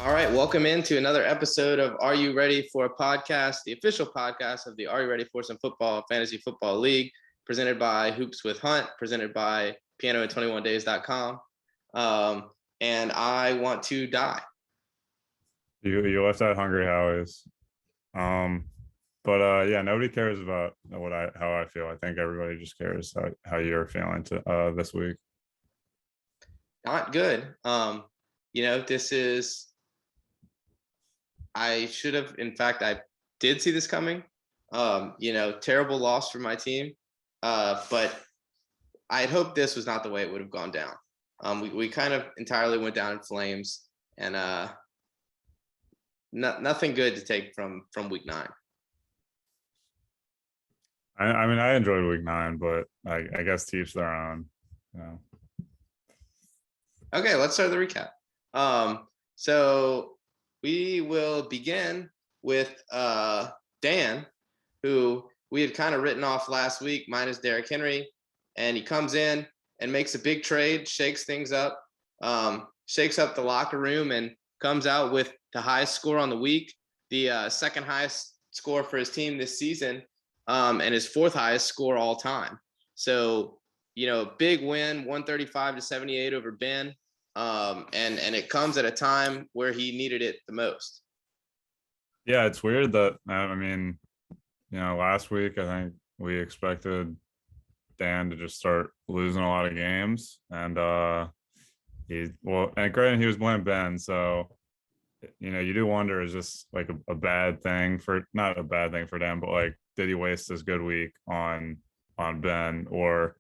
All right, welcome into another episode of Are You Ready for a Podcast, the official podcast of the Are You Ready for Some Football Fantasy Football League, presented by Hoops with Hunt, presented by pianoin21days.com. And I want to die. You left out Hungry Howie's. Yeah, nobody cares about how I feel. I think everybody just cares how you're feeling this week. Not good. This is I should have, in fact, I did see this coming. Terrible loss for my team. But I had hoped this was not the way it would have gone down. We kind of entirely went down in flames, and nothing good to take from week 9. I mean, I enjoyed week 9, but I guess to each their own. Okay, let's start the recap. So we will begin with Dan, who we had kind of written off last week, minus Derrick Henry, and he comes in and makes a big trade, shakes things up, shakes up the locker room, and comes out with the highest score on the week, the second highest score for his team this season, and his fourth highest score all time. So, big win, 135-78 over Ben. And it comes at a time where he needed it the most. Yeah, it's weird that last week I think we expected Dan to just start losing a lot of games, and granted he was playing Ben, so you do wonder, is this like a bad thing not a bad thing for Dan, but like, did he waste this good week on Ben, or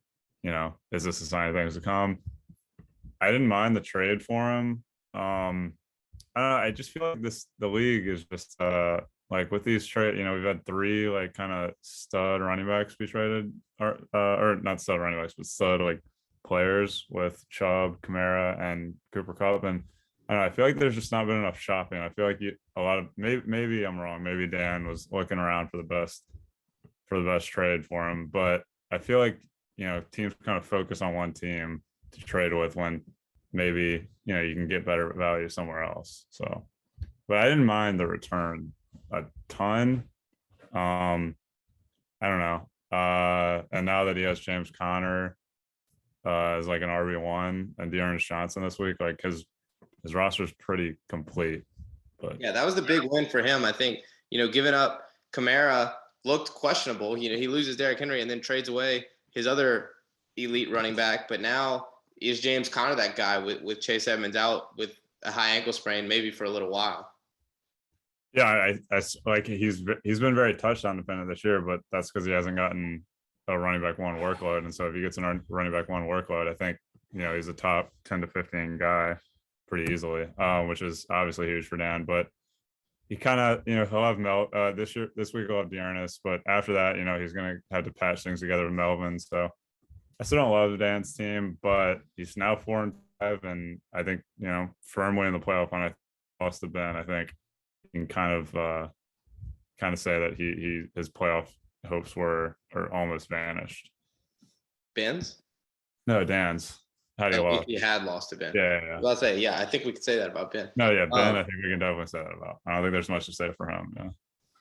is this a sign of things to come? I didn't mind the trade for him. I just feel like the league is just like with these trade, we've had 3 like kind of stud running backs be traded, or not stud running backs, but stud like players with Chubb, Kamara, and Cooper Kupp. And I don't know, I feel like there's just not been enough shopping. I feel like a lot of maybe I'm wrong. Maybe Dan was looking around for the best trade for him, but I feel like teams kind of focus on one team to trade with when maybe you can get better value somewhere else. So, but I didn't mind the return a ton. I don't know. And now that he has James Conner as like an RB1 and Dearness Johnson this week, like his roster is pretty complete. But yeah, that was the big win for him. I think giving up Kamara looked questionable. He loses Derrick Henry and then trades away his other elite running back, but now is James Conner that guy with Chase Edmonds out with a high ankle sprain, maybe for a little while? Yeah, I like he's been very touchdown dependent this year, but that's because he hasn't gotten a running back 1 workload. And so if he gets a running back 1 workload, I think he's a top 10 to 15 guy pretty easily, which is obviously huge for Dan. But he kind of he'll have this week he'll have Dearness, but after that he's gonna have to patch things together with Melvin. So I still don't love Dan's team, but he's now 4-5, and I think firmly in the playoff. When I lost to Ben, I think you can kind of say that his playoff hopes are almost vanished. Ben's? No, Dan's. How do you lost? He had lost to Ben. Yeah. I'll say, I think we could say that about Ben. No, yeah, Ben. I think we can definitely say that about. I don't think there's much to say for him.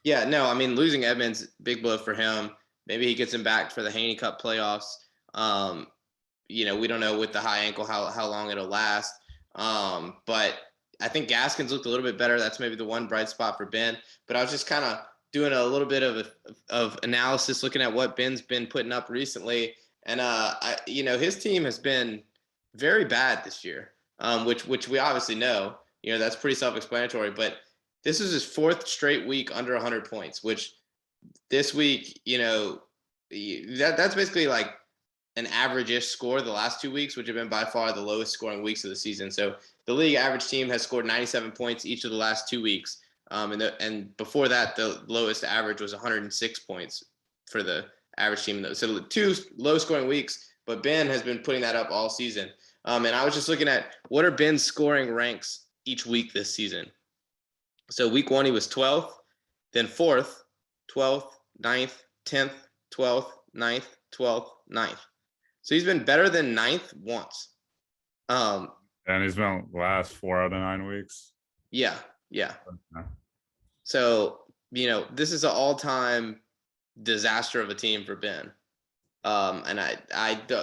Yeah, no, I mean, losing Edmonds, big blow for him. Maybe he gets him back for the Haney Cup playoffs. We don't know with the high ankle how long it'll last. But I think Gaskins looked a little bit better. That's maybe the one bright spot for Ben. But I was just kind of doing a little bit of analysis, looking at what Ben's been putting up recently, and his team has been very bad this year, which we obviously know. That's pretty self-explanatory. But this is his 4th straight week under 100 points, which this week, that's basically like an average-ish score the last 2 weeks, which have been by far the lowest scoring weeks of the season. So the league average team has scored 97 points each of the last 2 weeks. And before that, the lowest average was 106 points for the average team. So 2 low-scoring weeks, but Ben has been putting that up all season. And I was just looking at what are Ben's scoring ranks each week this season. So week 1, he was 12th, then 4th, 12th, 9th, 10th, 12th, 9th, 12th, 9th. So he's been better than 9th once. And he's been last 4 out of 9 weeks. Yeah, yeah. Yeah. So, this is an all-time disaster of a team for Ben. And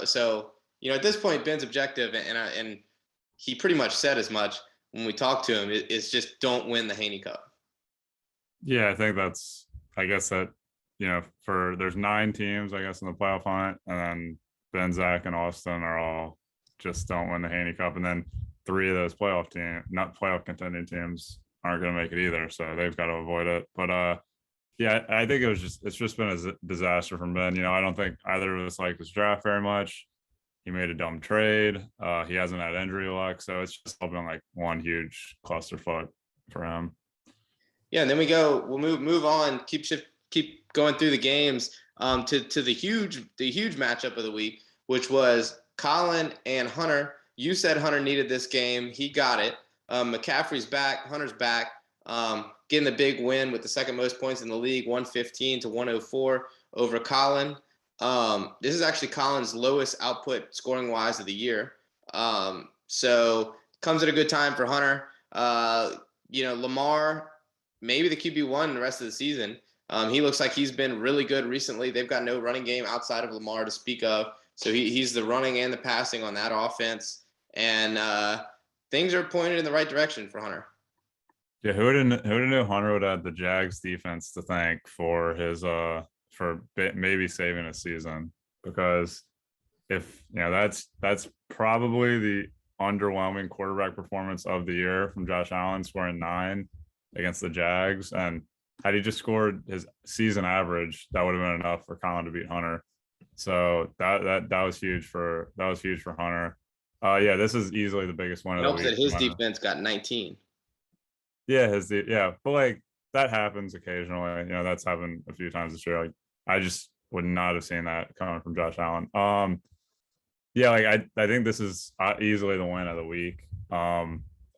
so, at this point, Ben's objective, and he pretty much said as much when we talked to him, is just don't win the Haney Cup. Yeah, I think that's, I guess that, there's 9 teams, I guess, in the playoff hunt, and then Ben, Zach, and Austin are all just don't win the Haney Cup. And then 3 of those not playoff contending teams aren't going to make it either. So they've got to avoid it. But yeah, I think it's just been a disaster from Ben. I don't think either of us like this draft very much. He made a dumb trade. He hasn't had injury luck. So it's just all been like one huge clusterfuck for him. Yeah, and then we'll move on, keep going through the games to the huge matchup of the week, which was Colin and Hunter. You said Hunter needed this game. He got it. McCaffrey's back. Hunter's back. Getting the big win with the second most points in the league, 115 to 104 over Colin. This is actually Colin's lowest output scoring wise of the year. So comes at a good time for Hunter. Lamar, maybe the QB1 the rest of the season. He looks like he's been really good recently. They've got no running game outside of Lamar to speak of. So he's the running and the passing on that offense. And things are pointed in the right direction for Hunter. Yeah, who would have knew Hunter would have the Jags defense to thank for his maybe saving a season? Because if that's probably the underwhelming quarterback performance of the year from Josh Allen, scoring 9 against the Jags. And had he just scored his season average, that would have been enough for Colin to beat Hunter. So that was huge for Hunter. Yeah, this is easily the biggest one of the week. That his defense got 19. Yeah, but like that happens occasionally. That's happened a few times this year. Like I just would not have seen that coming from Josh Allen. Yeah, like I think this is easily the win of the week. I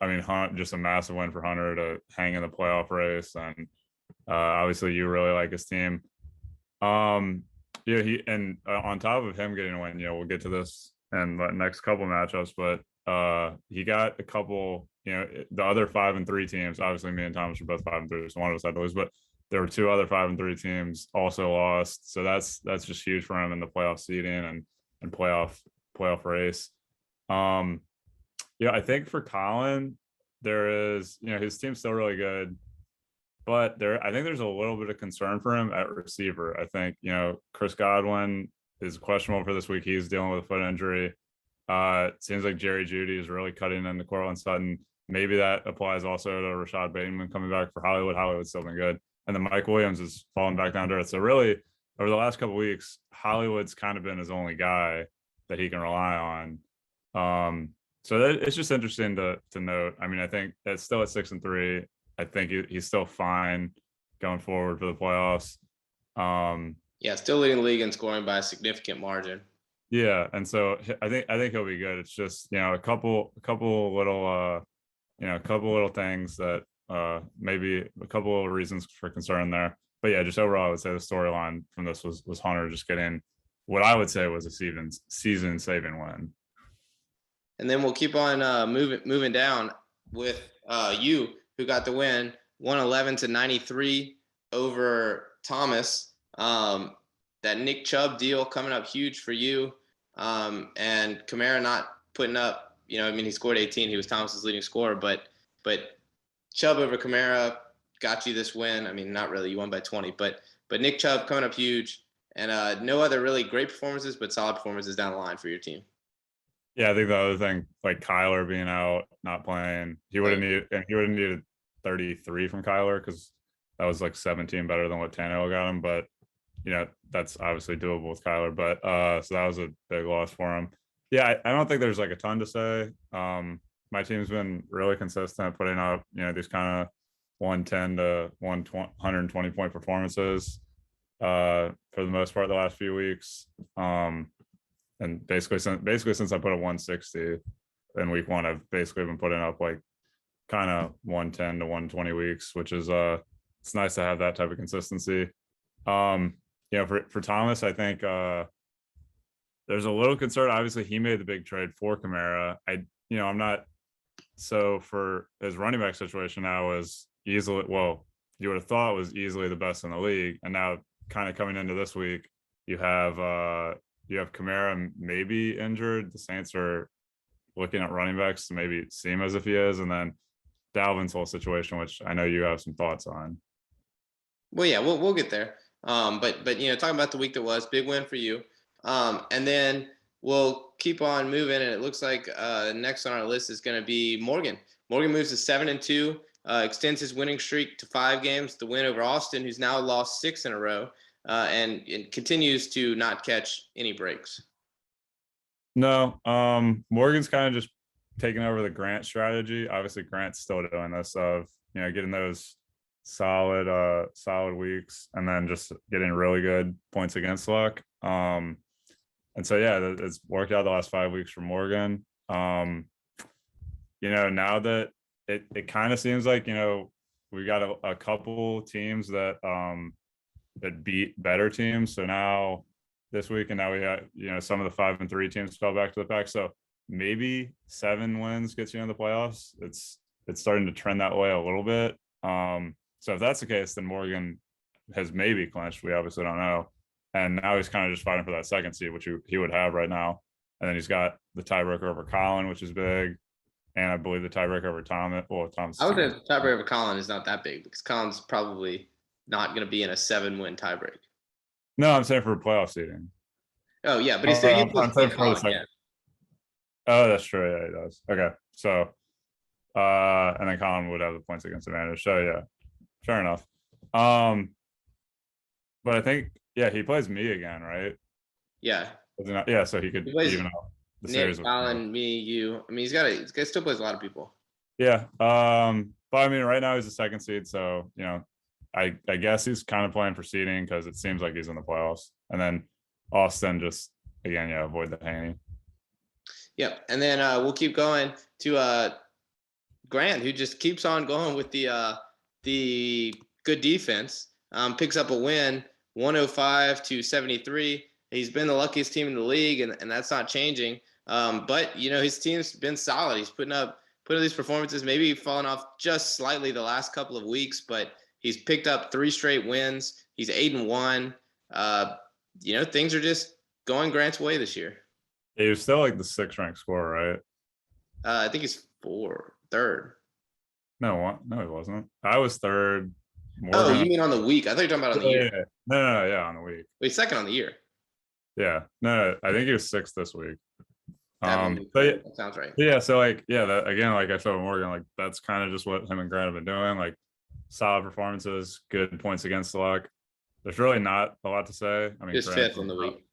mean, just a massive win for Hunter to hang in the playoff race, and obviously you really like his team. Yeah, on top of him getting a win, we'll get to this in the next couple matchups, but he got a couple. The other 5-3 teams. Obviously, me and Thomas are both 5-3, so one of us had to lose. But there were 2 other 5-3 teams also lost, so that's just huge for him in the playoff seeding and playoff race. Yeah, I think for Colin, there is his team's still really good, but I think there's a little bit of concern for him at receiver. I think Chris Godwin is questionable for this week. He's dealing with a foot injury. It seems like Jerry Jeudy is really cutting into Courtland Sutton. Maybe that applies also to Rashad Bateman coming back for Hollywood. Hollywood's still been good. And then Mike Williams is falling back down to earth. So really, over the last couple of weeks, Hollywood's kind of been his only guy that he can rely on. So it's just interesting to note. I mean, I think it's still at 6-3. I think he's still fine going forward for the playoffs. Yeah, still leading the league in scoring by a significant margin. Yeah, and so I think he'll be good. It's just a couple little a couple little things that maybe a couple of reasons for concern there. But yeah, just overall, I would say the storyline from this was Hunter just getting what I would say was a season saving win. And then we'll keep on moving down with you, who got the win, 111 to 93 over Thomas. That Nick Chubb deal coming up huge for you. And Kamara not putting up, he scored 18. He was Thomas's leading scorer, but Chubb over Kamara got you this win. I mean, not really. You won by 20, but Nick Chubb coming up huge, and no other really great performances, but solid performances down the line for your team. Yeah, I think the other thing, like Kyler being out, not playing, he would have needed 33 from Kyler because that was like 17 better than what Tannehill got him. But that's obviously doable with Kyler. But so that was a big loss for him. Yeah, I don't think there's like a ton to say. My team's been really consistent, putting up these kind of 110 to 120 point performances for the most part the last few weeks. And basically since I put a 160 in week 1, I've basically been putting up like kind of 110 to 120 weeks, which is it's nice to have that type of consistency. For Thomas, I think there's a little concern. Obviously, he made the big trade for Kamara. I'm not so for his running back situation now is easily, well, you would have thought was easily the best in the league. And now kind of coming into this week, you have Kamara maybe injured. The Saints are looking at running backs to maybe seem as if he is, and then Dalvin's whole situation, which I know you have some thoughts on. Well, yeah, we'll get there. But talking about the week that was, big win for you. And then we'll keep on moving. And it looks like next on our list is going to be Morgan. Morgan moves to 7-2, extends his winning streak to 5 games. The win over Austin, who's now lost 6 in a row, and continues to not catch any breaks. No, Morgan's kind of just taking over the Grant strategy. Obviously, Grant's still doing this of getting those solid weeks and then just getting really good points against luck. And so yeah, it's worked out the last 5 weeks for Morgan. Now that it kind of seems like we got a couple teams that that beat better teams. So now this week, and now we got some of the 5-3 teams fell back to the pack. So maybe 7 wins gets you in the playoffs. It's starting to trend that way a little bit. So if that's the case, then Morgan has maybe clinched. We obviously don't know. And now he's kind of just fighting for that second seed, which he would have right now. And then he's got the tiebreaker over Colin, which is big. And I believe the tiebreaker over Thomas. Well, Thomas. I would say the tiebreaker over Colin is not that big because Colin's probably not going to be in a 7-win tiebreak. No, I'm saying for playoff seeding. Oh, yeah. But he's still I'm saying for the second. Oh, that's true. Yeah, he does. Okay. So, and then Colin would have the points against advantage. So, yeah, fair enough. But I think, yeah, he plays me again, right? Yeah. Yeah, so he could even out the series. Nick, Colin, me, you. I mean, he still plays a lot of people. Yeah. But I mean, right now he's the second seed, so I guess he's kind of playing for seeding because it seems like he's in the playoffs. And then Austin just again, avoid the Haney. Yep. And then we'll keep going to Grant, who just keeps on going with the good defense. Picks up a win, 105-73. He's been the luckiest team in the league, and that's not changing. But his team's been solid. He's putting up these performances, maybe falling off just slightly the last couple of weeks, but he's picked up 3 straight wins. He's 8-1. Things are just going Grant's way this year. He was still like the 6th ranked scorer, right? I think he's third. No, he wasn't. I was 3rd. Oh, you mean on the week? I thought you were talking about on the year. Yeah. No, yeah, on the week. Wait, 2nd on the year. Yeah, no, I think he was 6th this week. That sounds right. Yeah, so that again, like I said with Morgan, like that's kind of just what him and Grant have been doing. Like solid performances, good points against the luck. There's really not a lot to say. I mean, just 5th on the week.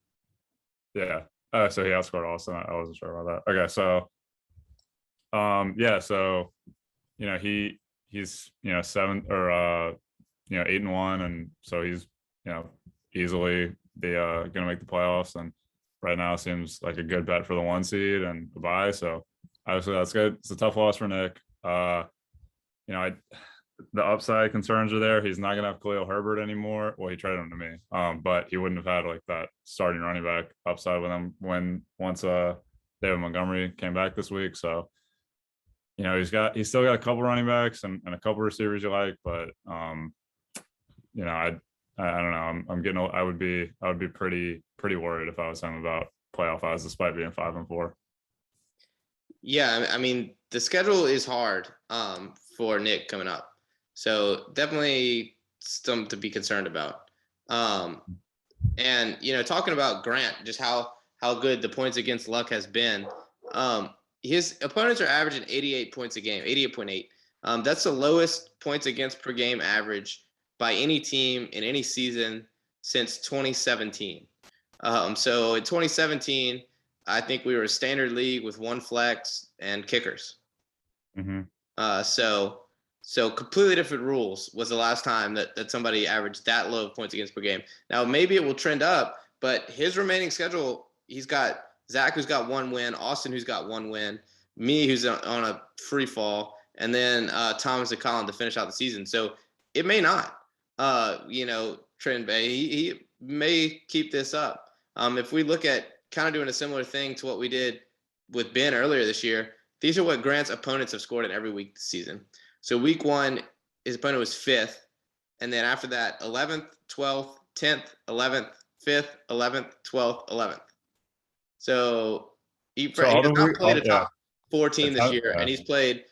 Yeah. So he outscored Austin. I wasn't sure about that. Okay, so yeah, so he's 7 or 8-1, and so he's easily gonna make the playoffs, and right now seems like a good bet for the 1 seed and the bye. So obviously that's good. It's a tough loss for Nick. The upside concerns are there. He's not gonna have Khalil Herbert anymore. Well, he traded him to me, but he wouldn't have had like that starting running back upside with him once David Montgomery came back this week. So he's still got a couple running backs and a couple receivers you like, but I don't know. I would be pretty worried if I was him about playoff odds, despite being 5-4. Yeah, I mean the schedule is hard for Nick coming up, so definitely something to be concerned about. And talking about Grant, just how good the points against luck has been. His opponents are averaging 88 points a game, 88.8. That's the lowest points against per game average by any team in any season since 2017. So in 2017, I think we were a standard league with 1 flex and kickers. Mm-hmm. So completely different rules was the last time that somebody averaged that low of points against per game. Now maybe it will trend up, but his remaining schedule, he's got Zach, who's got 1 win, Austin, who's got 1 win, me, who's on a free fall, and then Thomas and Colin to finish out the season. So it may not. Trent Bay, he may keep this up. If we look at kind of doing a similar thing to what we did with Ben earlier this year, these are what Grant's opponents have scored in every week this season. So week 1, his opponent was 5th. And then after that, 11th, 12th, 10th, 11th, 5th, 11th, 12th, 11th. So he So has all the not week, played a yeah, top 14 it's this not, year, yeah. and he's played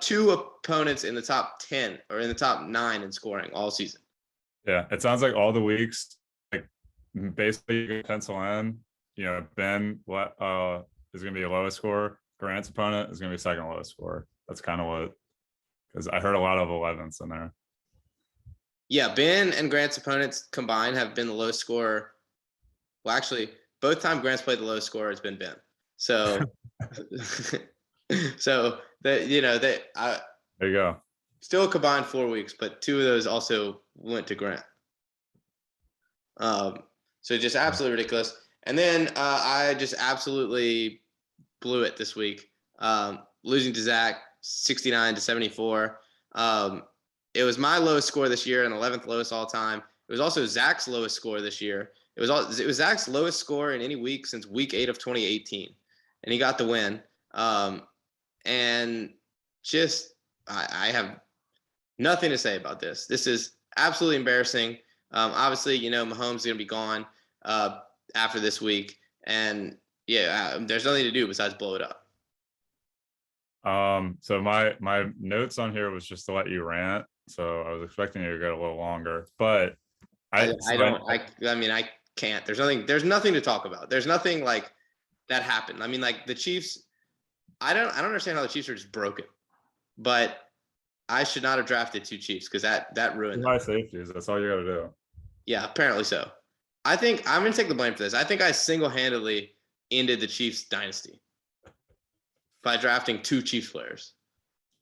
2 opponents in the top 10 or in the top 9 in scoring all season. Yeah, it sounds like all the weeks, like basically you can pencil in, Ben is going to be a lowest score. Grant's opponent is going to be second lowest score. That's kind of what, because I heard a lot of 11s in there. Yeah, Ben and Grant's opponents combined have been the lowest scorer. Well, actually, both times Grant's played the lowest scorer has been Ben. So, so that There you go. Still combined 4 weeks, but 2 of those also went to Grant. So just absolutely ridiculous. And then I just absolutely blew it this week, losing to Zach 69-74. It was my lowest score this year and 11th lowest all time. It was also Zach's lowest score this year. It was Zach's lowest score in any week since week 8 of 2018, and he got the win. And just I have nothing to say about this. This is absolutely embarrassing. Obviously, Mahomes is going to be gone after this week, and there's nothing to do besides blow it up. So my notes on here was just to let you rant. So I was expecting you to go a little longer, but I can't. There's nothing to talk about. There's nothing like that happened. I mean, like the Chiefs, I don't understand how the Chiefs are just broken, but I should not have drafted 2 Chiefs because that ruined them. My safeties. That's all you got to do. Yeah, apparently so. I think I'm going to take the blame for this. I think I single-handedly ended the Chiefs dynasty by drafting 2 Chiefs players.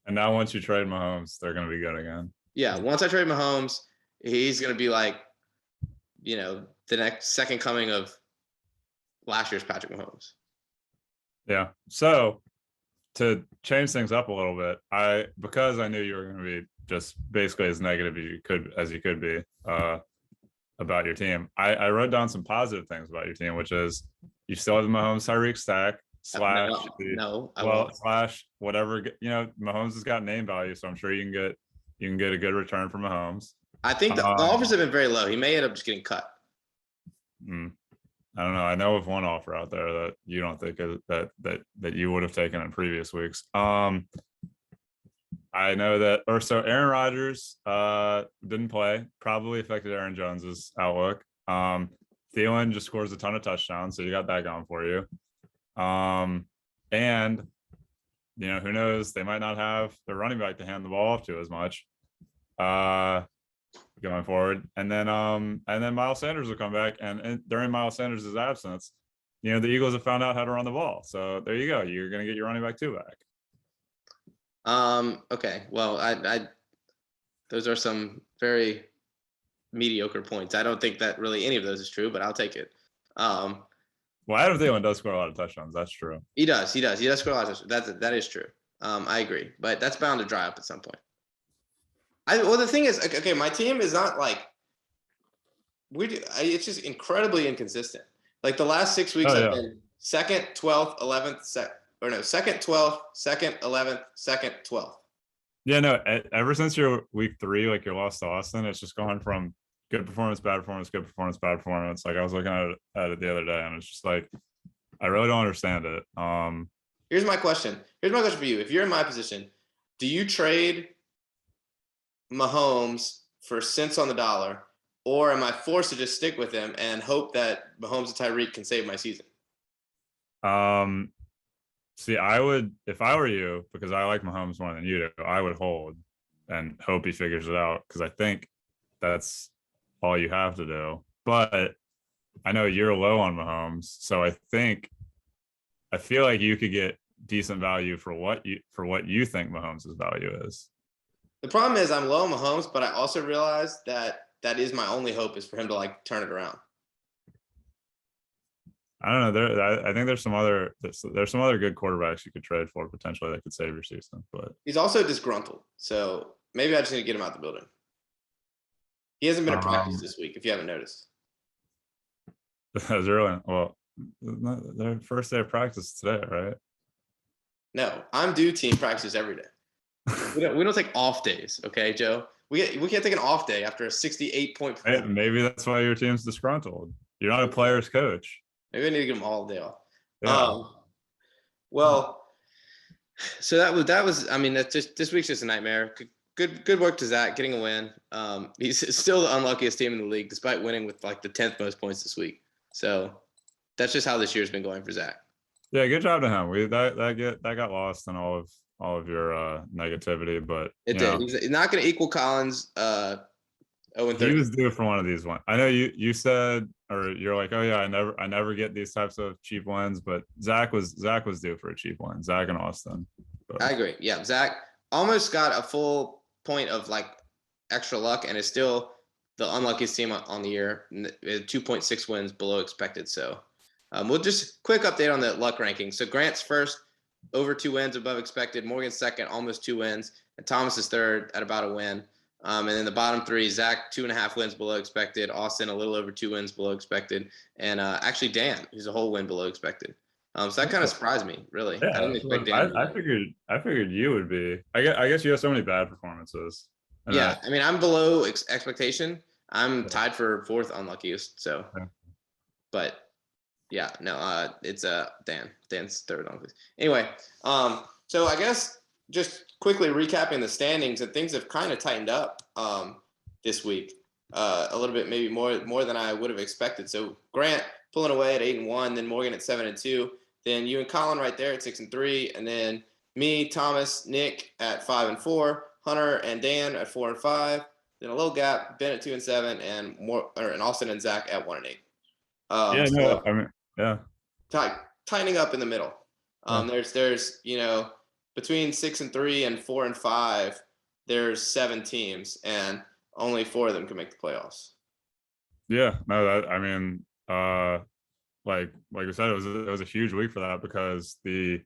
And now once you trade Mahomes, they're going to be good again. Yeah, once I trade Mahomes, he's going to be like, the next second coming of last year's Patrick Mahomes. Yeah. So to change things up a little bit, because I knew you were going to be just basically as negative as you could be about your team, I wrote down some positive things about your team, which is you still have the Mahomes Tyreek stack slash whatever. Mahomes has got name value, so I'm sure you can get a good return from Mahomes. I think the offers have been very low. He may end up just getting cut. I don't know. I know of one offer out there that you don't think that you would have taken in previous weeks. I know that, Aaron Rodgers didn't play, probably affected Aaron Jones's outlook. Thielen just scores a ton of touchdowns, so you got that going for you. And who knows? They might not have their running back to hand the ball off to as much going forward. And then Miles Sanders will come back, and during Miles Sanders' absence, the Eagles have found out how to run the ball. So there you go. You're going to get your running back 2 back. Okay. Well, I those are some very mediocre points. I don't think that really any of those is true, but I'll take it. Well, Adam Thielen does score a lot of touchdowns. That's true. He does score a lot of touchdowns. That is true. I agree, but that's bound to dry up at some point. The thing is, okay, my team is not like it's just incredibly inconsistent. Like the last 6 weeks, I've been 2nd, 12th, 11th, 2nd, 12th, 2nd, 11th, 2nd, 12th. Yeah, no. Ever since your week 3, like your loss to Austin, it's just gone from good performance, bad performance, good performance, bad performance. Like I was looking at it the other day, and it's just like I really don't understand it. Here's my question for you. If you're in my position, do you trade Mahomes for cents on the dollar, or am I forced to just stick with him and hope that Mahomes and Tyreek can save my season? See, I would, if I were you, because I like Mahomes more than you do, I would hold and hope he figures it out, because I think that's all you have to do. But I know you're low on Mahomes, so I feel like you could get decent value for what you think Mahomes' value is. The problem is I'm low on Mahomes, but I also realize that is my only hope is for him to like turn it around. I don't know. I think there's some other good quarterbacks you could trade for potentially that could save your season. But he's also disgruntled, so maybe I just need to get him out the building. He hasn't been at practice this week, if you haven't noticed. That's really well. Their first day of practice today, right? No, I'm due team practices every day. We don't take off days, okay, Joe? We can't take an off day after a 68-point performance. Maybe that's why your team's disgruntled. You're not a player's coach. Maybe I need to give them all day off. Yeah. Well, so that was. I mean, that's just this week's just a nightmare. Good work to Zach getting a win. He's still the unluckiest team in the league, despite winning with like the 10th most points this week. So that's just how this year's been going for Zach. Yeah, good job to him. That got lost in all of your negativity, but It did. He's not going to equal Collins. 0-30. He was due for one of these ones. I know you said, or you're like, oh yeah, I never get these types of cheap wins, but Zach was due for a cheap win. Zach and Austin. But. I agree. Yeah, Zach almost got a full point of like extra luck, and is still the unluckiest team on the year. 2.6 wins below expected. So we'll just quick update on the luck ranking. So Grant's first, over 2 wins above expected. Morgan's second, almost 2 wins, and Thomas is third at about a win. And then the bottom three, Zach 2.5 wins below expected, Austin a little over 2 wins below expected, and actually Dan, who's a whole win below expected. So that kind of surprised me, really. Yeah, I didn't expect Dan. I figured you would be. I guess you have so many bad performances. Yeah, I mean, I'm below expectation. I'm tied for 4th unluckiest. So, but yeah, no, it's Dan. Dan's 3rd unluckiest. Anyway, so I guess just quickly recapping the standings, and things have kind of tightened up this week a little bit, maybe more than I would have expected. So Grant pulling away at 8-1, then Morgan at 7-2, then you and Colin right there at 6-3, and then me, Thomas, Nick at 5-4, Hunter and Dan at 4-5, then a little gap, Ben at 2-7, and Austin and Zach at 1-8. Tightening up in the middle. There's between 6-3 and 4-5, there's 7 teams, and only 4 of them can make the playoffs. Yeah, no, like I said, it was a huge week for that, because the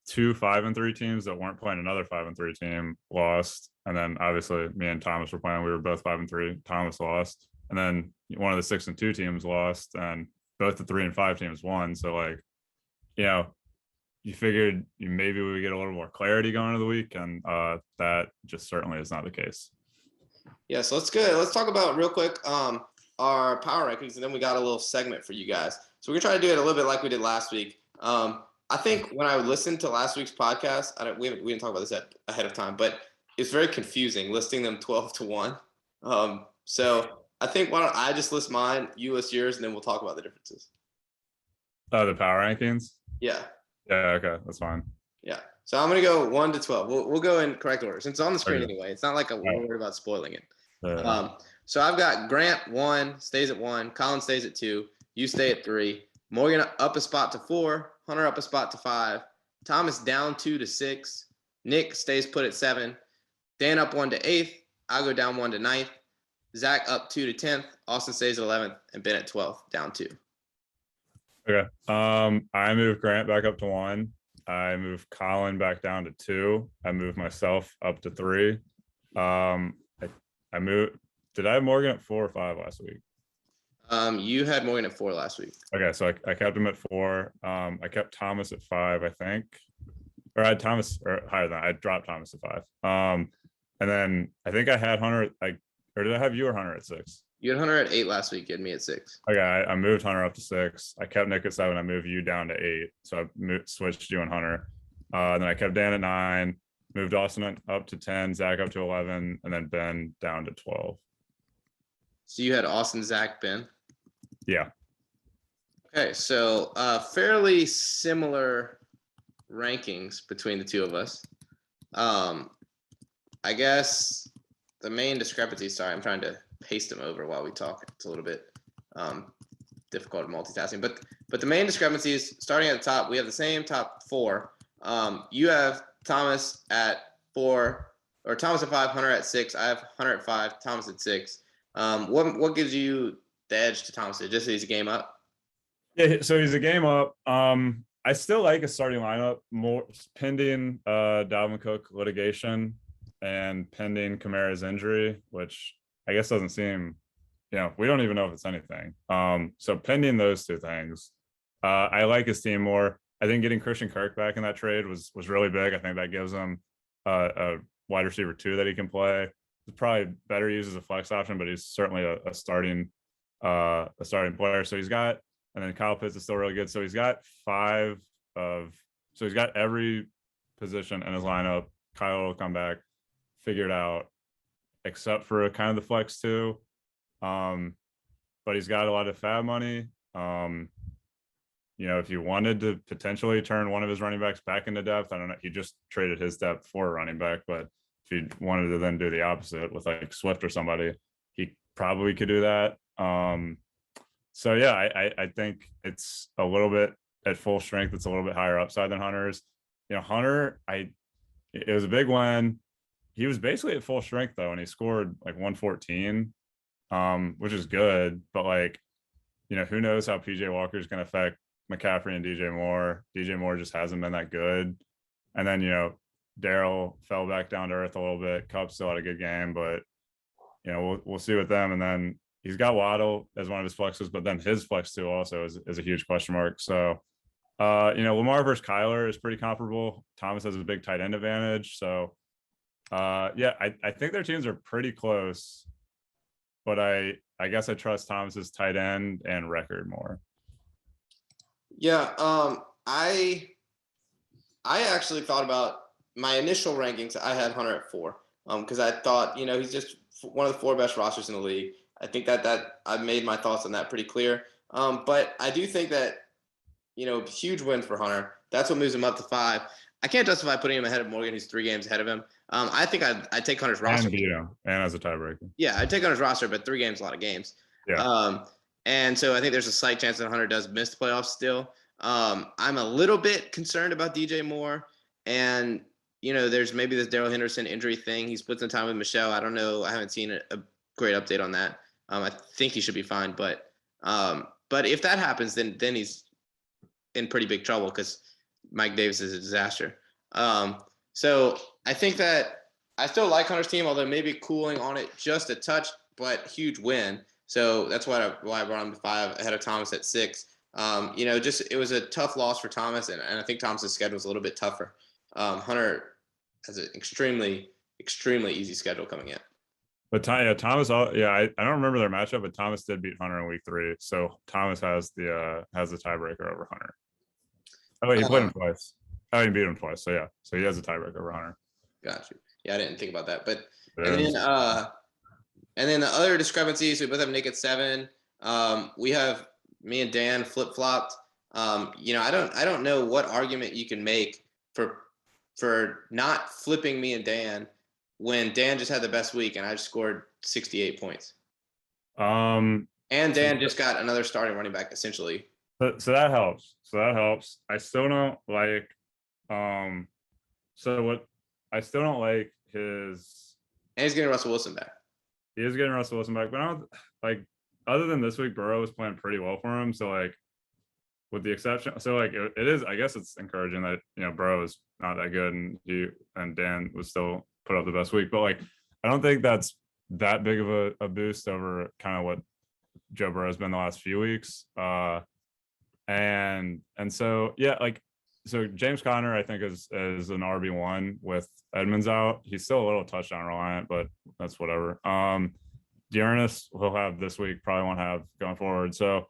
2 5-3 teams that weren't playing another 5-3 team lost, and then obviously me and Thomas were playing. We were both 5-3. Thomas lost, and then one of the 6-2 teams lost, and both the 3-5 teams won. So like, you figured maybe we would get a little more clarity going into the week, and that just certainly is not the case. Yeah, so let's talk about real quick our power rankings, and then we got a little segment for you guys. So we're going to try to do it a little bit like we did last week. I think when I listened to last week's podcast, we didn't talk about this ahead of time, but it's very confusing listing them 12-1. So I think why don't I just list mine, you list yours, and then we'll talk about the differences. The power rankings? Yeah. Yeah, okay, that's fine. Yeah. So I'm going to go 1 to 12. We'll go in correct order since it's on the screen anyway. It's not like we're worried about spoiling it. So I've got Grant 1, stays at 1. Colin stays at 2. You stay at 3. Morgan up a spot to 4. Hunter up a spot to 5. Thomas down 2 to 6. Nick stays put at 7. Dan up 1 to 8th. I go down 1 to 9th. Zach up 2 to 10th. Austin stays at 11th. And Ben at 12th, down 2. Okay. I moved Grant back up to 1. I moved Colin back down to 2. I moved myself up to 3. I moved. Did I have Morgan at 4 or 5 last week? You had Morgan at 4 last week. Okay, so I kept him at 4. I kept Thomas at 5, I think, or I had Thomas or higher than that. I dropped Thomas at 5. And then I think I had Hunter or did I have you or Hunter at 6? You had Hunter at 8 last week. You had me at 6. Okay, I moved Hunter up to 6. I kept Nick at 7. I moved you down to 8. So I switched you and Hunter. Then I kept Dan at 9. Moved Austin up to 10. Zach up to 11, and then Ben down to 12. So you had Austin, Zach, Ben. Yeah. Okay, so fairly similar rankings between the two of us. I guess the main discrepancy. Sorry, I'm trying to paste them over while we talk. It's a little bit difficult multitasking, but the main discrepancy is starting at the top. We have the same top 4. You have Thomas at 4, or Thomas at 5, Hunter at 6. I have Hunter at 5, Thomas at 6. What gives you the edge to Thomas? Just that he's a game up? Yeah, so he's a game up. I still like a starting lineup more pending Dalvin Cook litigation and pending Kamara's injury, which I guess doesn't seem, we don't even know if it's anything. So pending those 2 things, I like his team more. I think getting Christian Kirk back in that trade was really big. I think that gives him a wide receiver 2 that he can play. He's probably better used as a flex option, but he's certainly a starting player. So he's got, and then Kyle Pitts is still really good. So he's got he's got every position in his lineup. Kyle will come back, figure it out, except for kind of the flex 2. But he's got a lot of fab money. If you wanted to potentially turn one of his running backs back into depth, I don't know. He just traded his depth for a running back, but if you wanted to then do the opposite with like Swift or somebody, he probably could do that. So yeah, I think it's a little bit at full strength. It's a little bit higher upside than Hunter's. Hunter, it was a big win. He was basically at full strength though, and he scored like 114, which is good. But like, who knows how PJ Walker is going to affect McCaffrey and DJ Moore. DJ Moore just hasn't been that good. And then, Darrell fell back down to earth a little bit. Kupp still had a good game, but we'll see with them. And then he's got Waddle as one of his flexes, but then his flex 2 also is a huge question mark. So Lamar versus Kyler is pretty comparable. Thomas has a big tight end advantage. So yeah, I think their teams are pretty close, but I guess I trust Thomas's tight end and record more. Yeah, I actually thought about my initial rankings. I had Hunter at 4, because I thought, he's just one of the 4 best rosters in the league. I think that I made my thoughts on that pretty clear. But I do think that, huge win for Hunter. That's what moves him up to 5. I can't justify putting him ahead of Morgan, who's 3 games ahead of him. I think I'd take Hunter's roster. And beat him, and as a tiebreaker. Yeah, I'd take Hunter's roster, but 3 games, a lot of games. Yeah. And so I think there's a slight chance that Hunter does miss the playoffs still. I'm a little bit concerned about DJ Moore, and there's maybe this Darrell Henderson injury thing. He split some time with Michelle. I don't know. I haven't seen a great update on that. I think he should be fine, but if that happens, then he's in pretty big trouble because Mike Davis is a disaster. So I think that I still like Hunter's team, although maybe cooling on it just a touch, but huge win. So that's why I brought him to 5 ahead of Thomas at 6. It was a tough loss for Thomas, and I think Thomas's schedule is a little bit tougher. Hunter has an extremely, extremely easy schedule coming in. But Thomas, I don't remember their matchup, but Thomas did beat Hunter in week 3, so Thomas has the tiebreaker over Hunter. Oh, he played him twice. Oh, he beat him twice. So yeah, so he has a tiebreaker over Hunter. Got you. Yeah, I didn't think about that, but and then the other discrepancies, we both have Nick at 7. We have me and Dan flip flopped. I don't know what argument you can make for not flipping me and Dan when Dan just had the best week and I just scored 68 points. And Dan just got another starting running back essentially. So that helps. I still don't like I still don't like his. And he's getting Russell Wilson back. He is getting Russell Wilson back, but I don't like. Other than this week, Burrow was playing pretty well for him. So like, with the exception, so like it is. I guess it's encouraging that Burrow is not that good, and Dan was still put up the best week. But like, I don't think that's that big of a boost over kind of what Joe Burrow has been the last few weeks. And so yeah, like. So James Conner, I think, is an RB1 with Edmonds out. He's still a little touchdown reliant, but that's whatever. Dearness he'll have this week, probably won't have going forward. So,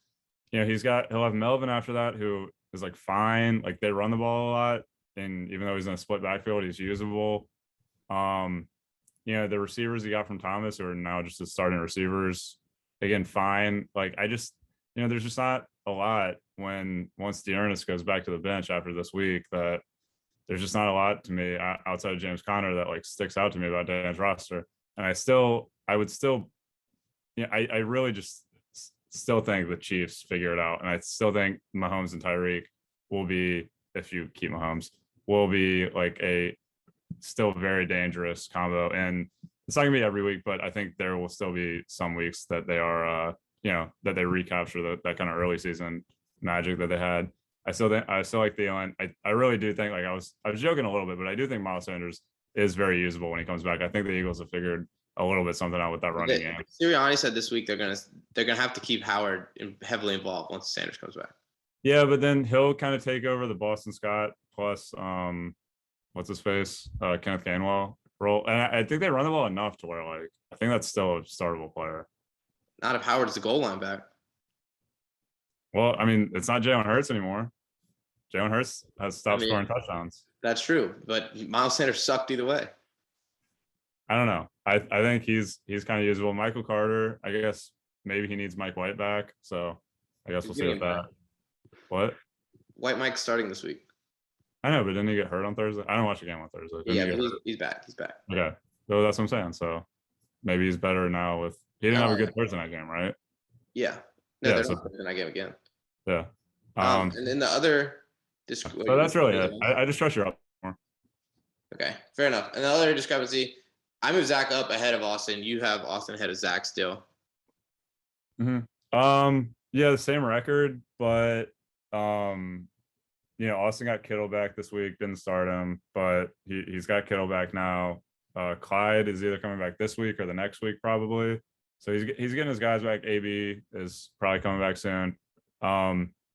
he'll have Melvin after that, who is like fine. Like they run the ball a lot, and even though he's in a split backfield, he's usable. The receivers he got from Thomas, who are now just his starting receivers, again, fine. Like I just, there's just not a lot once Dearness goes back to the bench after this week, that there's just not a lot to me outside of James Conner that like sticks out to me about Dan's roster. And I really just still think the Chiefs figure it out. And I still think Mahomes and Tyreek will be, if you keep Mahomes, will be like a still very dangerous combo. And it's not gonna be every week, but I think there will still be some weeks that they are that they recapture that kind of early season magic that they had. I still like Thielen. I really do think, like I was joking a little bit, but I do think Miles Sanders is very usable when he comes back. I think the Eagles have figured a little bit something out with that running game. Sirianni said this week they're gonna have to keep Howard heavily involved once Sanders comes back. Yeah, but then he'll kind of take over the Boston Scott plus what's his face? Kenneth Gainwell role. And I think they run the ball enough to where like I think that's still a startable player. Not if Howard's the goal line back. Well, I mean, it's not Jalen Hurts anymore. Jalen Hurts has stopped scoring touchdowns. That's true, but Miles Sanders sucked either way. I don't know. I think he's kind of usable. Michael Carter, I guess maybe he needs Mike White back. So I guess we'll see with that. What? White Mike's starting this week. I know, but didn't he get hurt on Thursday? I don't watch the game on Thursday. Yeah, but he's back. He's back. Okay. So that's what I'm saying. So maybe he's better now with he didn't have a good Thursday night game, right? Yeah. No, they're not Thursday night game again. Yeah. And then the other so that's really it. I just trust you up more. Okay, fair enough. And the other discrepancy, I moved Zach up ahead of Austin. You have Austin ahead of Zach still. Yeah, the same record, but Austin got Kittle back this week, didn't start him, but he's got Kittle back now. Clyde is either coming back this week or the next week, probably. So he's getting his guys back. AB is probably coming back soon.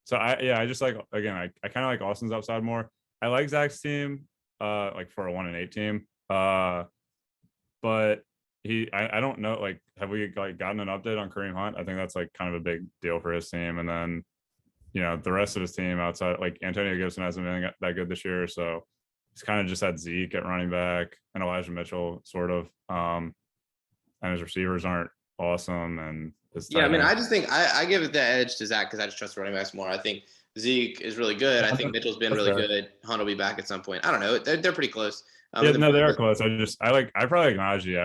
So I just like, again, I kind of like Austin's upside more. I like Zach's team, like for a 1-8 team. But I don't know, like, have we like gotten an update on Kareem Hunt? I think that's like kind of a big deal for his team. And then, the rest of his team outside, like Antonio Gibson hasn't been that good this year. So he's kind of just had Zeke at running back and Elijah Mitchell sort of. And his receivers aren't awesome. And I just think I give it the edge to Zach because I just trust running backs more. I think Zeke is really good. I think Mitchell's been really good. Hunt will be back at some point. I don't know. They're pretty close. They are close. I probably like Najee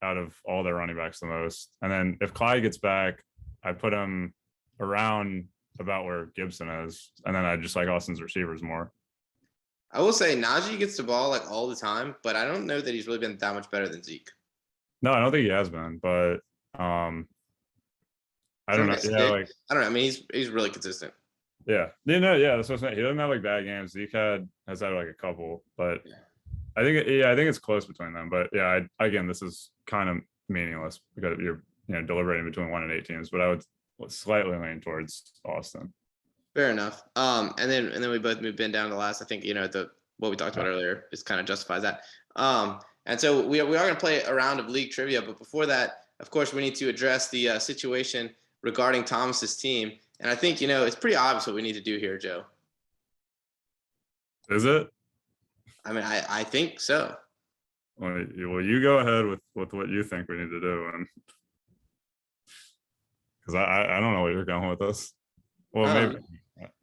out of all their running backs the most. And then if Clyde gets back, I put him around about where Gibson is. And then I just like Austin's receivers more. I will say Najee gets the ball like all the time, but I don't know that he's really been that much better than Zeke. No, I don't think he has been, but I don't know. Yeah, like I don't know. I mean, he's really consistent. Yeah. That's what I'm saying. He doesn't have like bad games. Zeke has had like a couple, but I think it's close between them. But yeah, again, this is kind of meaningless because you're deliberating between 1-8 teams. But I would slightly lean towards Austin. Fair enough. And then we both moved Ben down to last. I think what we talked about earlier is kind of justifies that. And so we are going to play a round of league trivia. But before that, of course, we need to address the situation regarding Thomas's team. And I think it's pretty obvious what we need to do here, Joe. Is it? I mean, I think so. Well, you go ahead with what you think we need to do, and because I don't know where you're going with this. Well, maybe.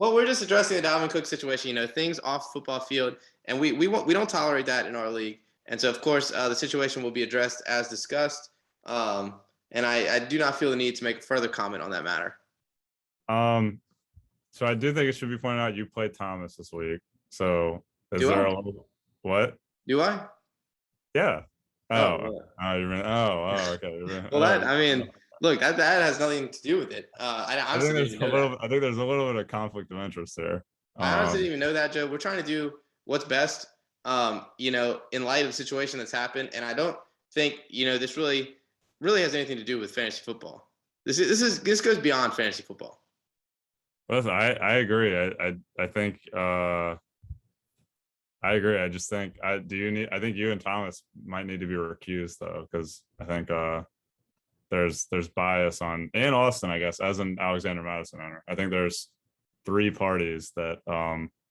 Well, we're just addressing the Dalvin Cook situation. Things off the football field, and we don't tolerate that in our league. And so, of course, the situation will be addressed as discussed. And I do not feel the need to make a further comment on that matter. So I do think it should be pointed out you played Thomas this week. So is do there I? a little what? Do I? Yeah. Okay. Well, look, that has nothing to do with it. I think there's a little bit of conflict of interest there. I honestly didn't even know that, Joe. We're trying to do what's best, in light of the situation that's happened, and I don't think this really has anything to do with fantasy football. This goes beyond fantasy football. Listen, I agree. I think I agree. I just think I think you and Thomas might need to be recused though, because I think there's bias on, and Austin, I guess, as an Alexander Madison owner. I think there's 3 parties that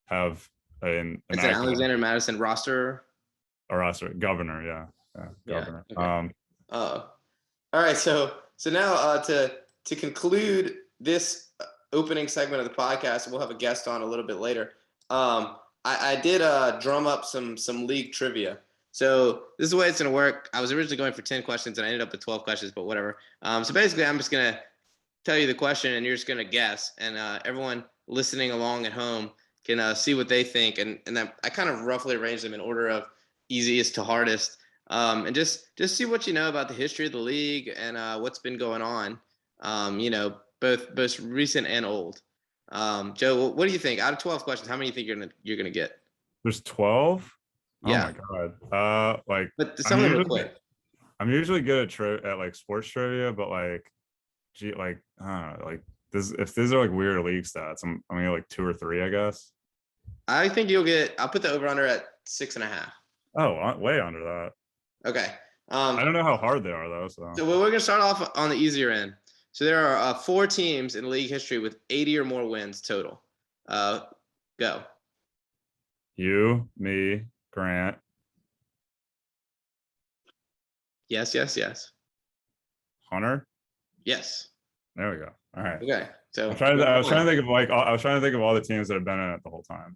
have an Alexander Madison roster. A roster governor, yeah, governor. Okay. All right, so now to conclude this opening segment of the podcast, we'll have a guest on a little bit later. I did drum up some league trivia. So this is the way it's going to work. I was originally going for 10 questions, and I ended up with 12 questions, but whatever. So basically, I'm just going to tell you the question, and you're just going to guess. And everyone listening along at home can see what they think. And then I kind of roughly arranged them in order of easiest to hardest. And just see what you know about the history of the league and what's been going on, both recent and old. Joe, what do you think? Out of 12 questions, how many do you think you're gonna get? There's 12? Yeah. Oh my god. But some of them are quick. I'm usually good at like sports trivia, but like if these are like weird league stats, I'm gonna like 2 or 3, I guess. I think I'll put the over under at 6.5. Oh, way under that. Okay. I don't know how hard they are though. So we're going to start off on the easier end. So there are 4 teams in league history with 80 or more wins total. Go. You, me, Grant. Yes, yes, yes. Hunter. Yes. There we go. All right. Okay. So I was trying to think of all the teams that have been in it the whole time.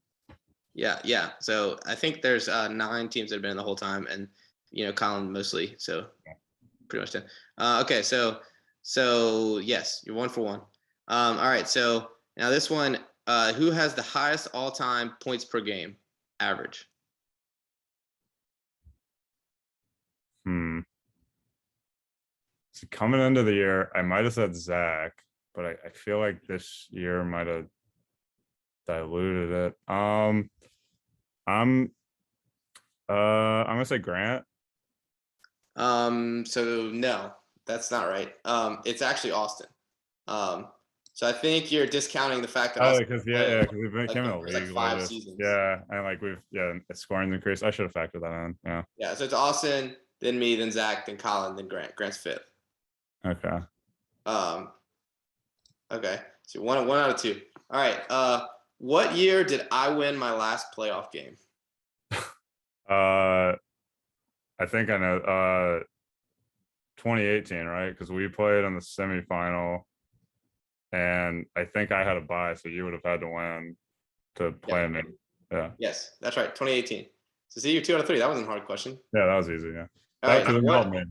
Yeah. So I think there's 9 teams that have been in the whole time, and Colin mostly. So pretty much 10. Okay. So yes, you're 1 for 1. All right. So now this one, who has the highest all-time points per game average? So coming into the year, I might have said Zach, but I feel like this year might have diluted it. I'm gonna say Grant. So no, that's not right. It's actually Austin. So I think you're discounting the fact that Austin Because we've been came in the league 5 seasons. Yeah, and like scoring increase. I should have factored that in. Yeah. Yeah. So it's Austin, then me, then Zach, then Colin, then Grant. Grant's 5th. Okay. Okay. So one out of 2. All right. What year did I win my last playoff game? I think I know. 2018, right? Because we played in the semifinal, and I think I had a bye, so you would have had to win to play me. Yeah. Yes, that's right. 2018. So see, you're 2 out of 3. That wasn't a hard question. Yeah, that was easy. Yeah. All right.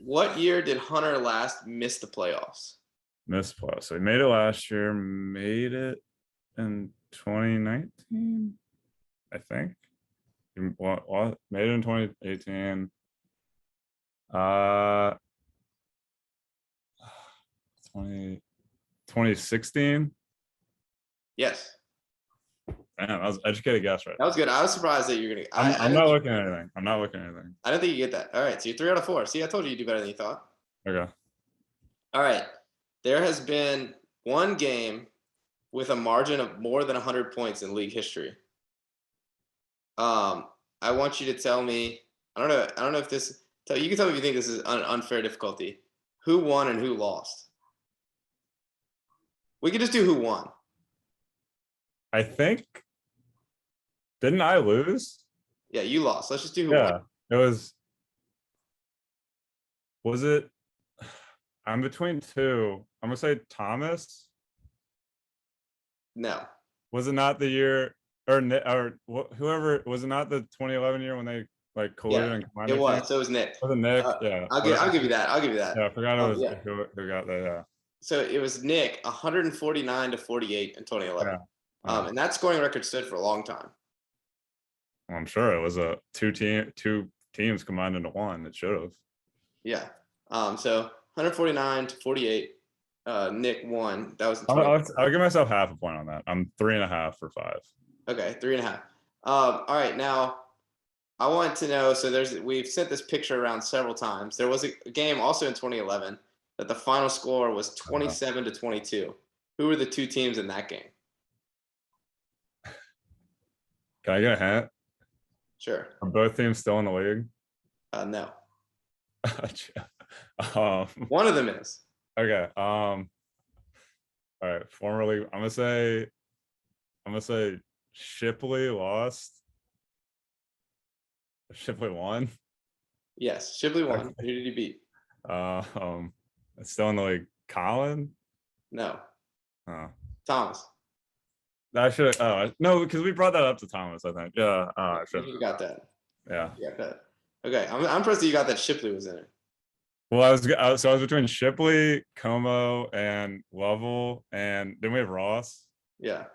What year did Hunter last miss the playoffs? Missed playoffs. So he made it last year. Made it in 2019, I think. What? Made it in 2018. 2016. Yes. Damn, that was educated guess, right? That was good. I was surprised that you're gonna. I'm not looking at anything. I'm not looking at anything. I don't think you get that. All right, so you're 3 out of 4. See, I told you do better than you thought. Okay. All right, there has been one game with a margin of more than 100 points in league history. I want you to tell me. I don't know if this. You can tell me if you think this is an unfair difficulty. Who won and who lost? We could just do who won. I think. Didn't I lose? Yeah, you lost. Let's just do who won. It was. Was it? I'm between 2. I'm gonna say Thomas. No. Was it not the year or whoever? Was it not the 2011 year when they like colluded and combined? It was. So it was Nick. Was it Nick? Yeah. I'll give you that. Yeah, I forgot it was who got that. Yeah. So it was Nick, 149 to 48 in 2011. Yeah. And that scoring record stood for a long time. Well, I'm sure it was a 2 teams combined into 1. It should have. Yeah. So 149 to 48. Nick won. That was. I'll give myself half a point on that. I'm 3.5 for 5. Okay, 3.5. All right, now I want to know. So we've sent this picture around several times. There was a game also in 2011 that the final score was 27 to 22. Who were the 2 teams in that game? Can I get a hint? Sure. Are both teams still in the league? No. One of them is. Okay. All right. Formerly, I'm gonna say Shipley lost. Shipley won. Yes, Shipley won. Who did he beat? It's still in the league. Colin? No. Thomas. I should. No, because we brought that up to Thomas. I think. Yeah. You got that. Yeah. Okay. I'm impressed that you got that Shipley was in it. Well, I was between Shipley, Como, and Lovell, and then we have Ross. Yeah.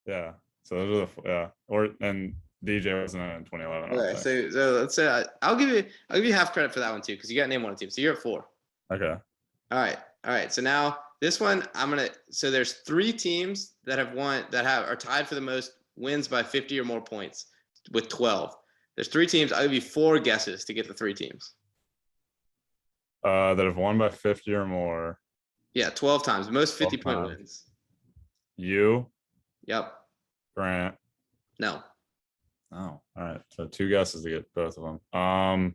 Yeah. So those are and DJ wasn't in 2011. Okay, so let's say I'll give you half credit for that one too, because you got to name one team. So you're at 4. Okay. All right. So now this one so there's 3 teams that are tied for the most wins by 50 or more points with 12. There's 3 teams. I'll give you 4 guesses to get the 3 teams. That have won by 50 or more. Yeah, 12 times. Most 50-point wins. You, Yep. Grant. No. Oh, all right. So 2 guesses to get both of them. I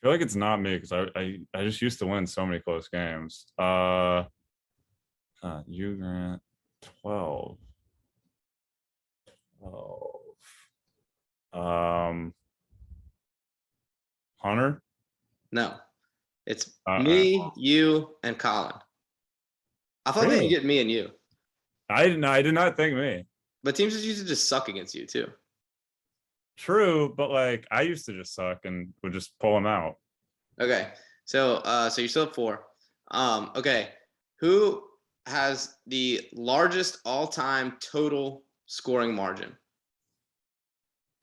feel like it's not me because I just used to win so many close games. You, Grant, 12. 12. Hunter. No. It's Uh-uh. me, you, and Colin. I thought that you Really? get me and you, I did not think me. but teams just used to just suck against you too. True, but like I used to just suck and would just pull them out. Okay. So so you're still at 4. Okay. Who has the largest all-time total scoring margin?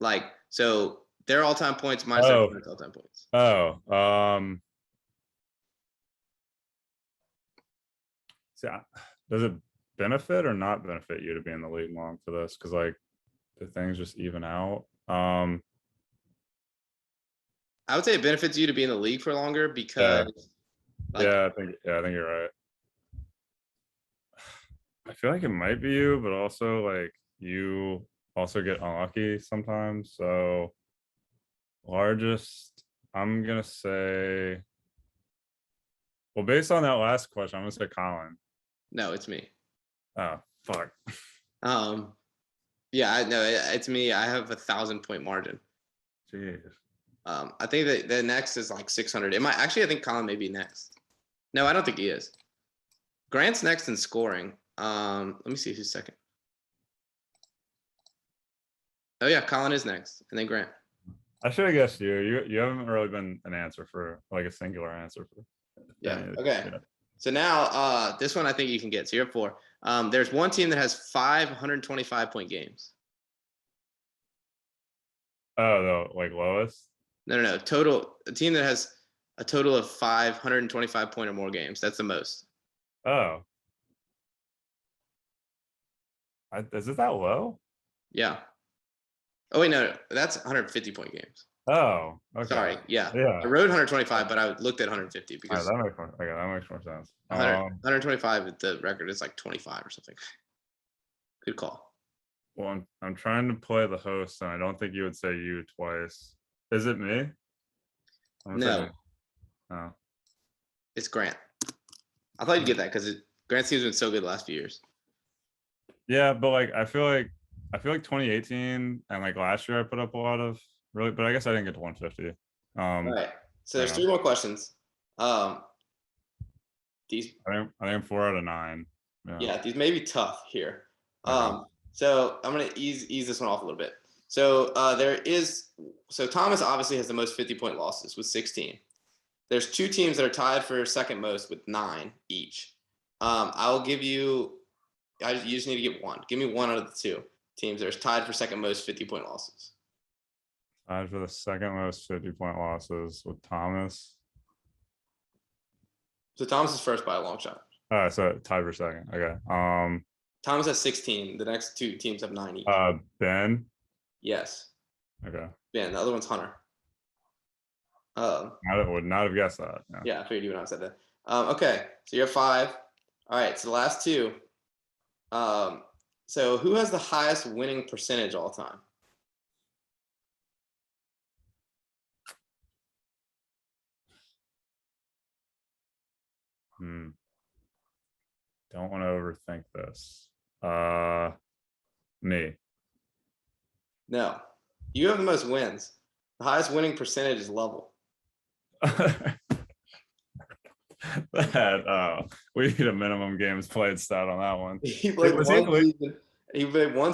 Like, so their all-time points minus their Oh, opponent's all-time points. See, does it benefit or not benefit you to be in the league long for this? Because like the things just even out. I would say it benefits you to be in the league for longer Yeah, because, like, I think you're right. I feel like it might be you, but also like you also get unlucky sometimes. So largest, I'm gonna say. Well, based on that last question, I'm gonna say Colin. no, it's me. Oh, fuck. Um, yeah, I know it's me. I have 1,000-point margin. Jeez. I think that the next is like 600. It might actually. I think Colin may be next. No, I don't think he is. Grant's next in scoring. Let me see who's second. Oh yeah, Colin is next, and then Grant. I should have guessed you. You haven't really been an answer for like a singular answer for. Yeah. any of Okay. yeah. So now this one I think you can get. So you're at 4. There's one team that has 525-point games. Oh, no, like lowest. No. Total. A team that has a total of 525-point or more games. That's the most. Oh, is it that low? Yeah. Oh wait, no, that's 150-point games. Oh, okay. Sorry. Yeah. Yeah. I wrote 125, but I looked at 150 All because right, that makes more. Okay, that makes more sense. 125 the record is like 25 or something. Good call. Well, I'm trying to play the host, and I don't think you would say you twice. Is it me? I'm gonna say No, me. Oh. it's Grant. I thought you'd get that because Grant's team's been so good the last few years. Yeah, but like I feel like 2018 and like last year I put up a lot of really, but I guess I didn't get to 150. All right. So there's Yeah. 3 more questions. These I think I'm 4 out of 9. yeah, these may be tough here. Okay. So I'm gonna ease this one off a little bit. So Thomas obviously has the most 50-point losses with 16. There's 2 teams that are tied for second most with 9 each. I'll give you. You just need to get one. Give me one out of the 2 teams that are tied for second most 50-point losses. Tied for the second most 50-point losses with Thomas. So Thomas is first by a long shot. So tied for second. Okay. Thomas has 16. The next 2 teams have 9 each. Ben. Yes. Okay. Ben. The other one's Hunter. I would not have guessed that. Yeah, I figured you would not have said that. Okay, so you're 5. All right, so the last 2. So who has the highest winning percentage all time? Don't want to overthink this. Me. No, you have the most wins. The highest winning percentage is Lovell. We need a minimum games played stat on that one. He played one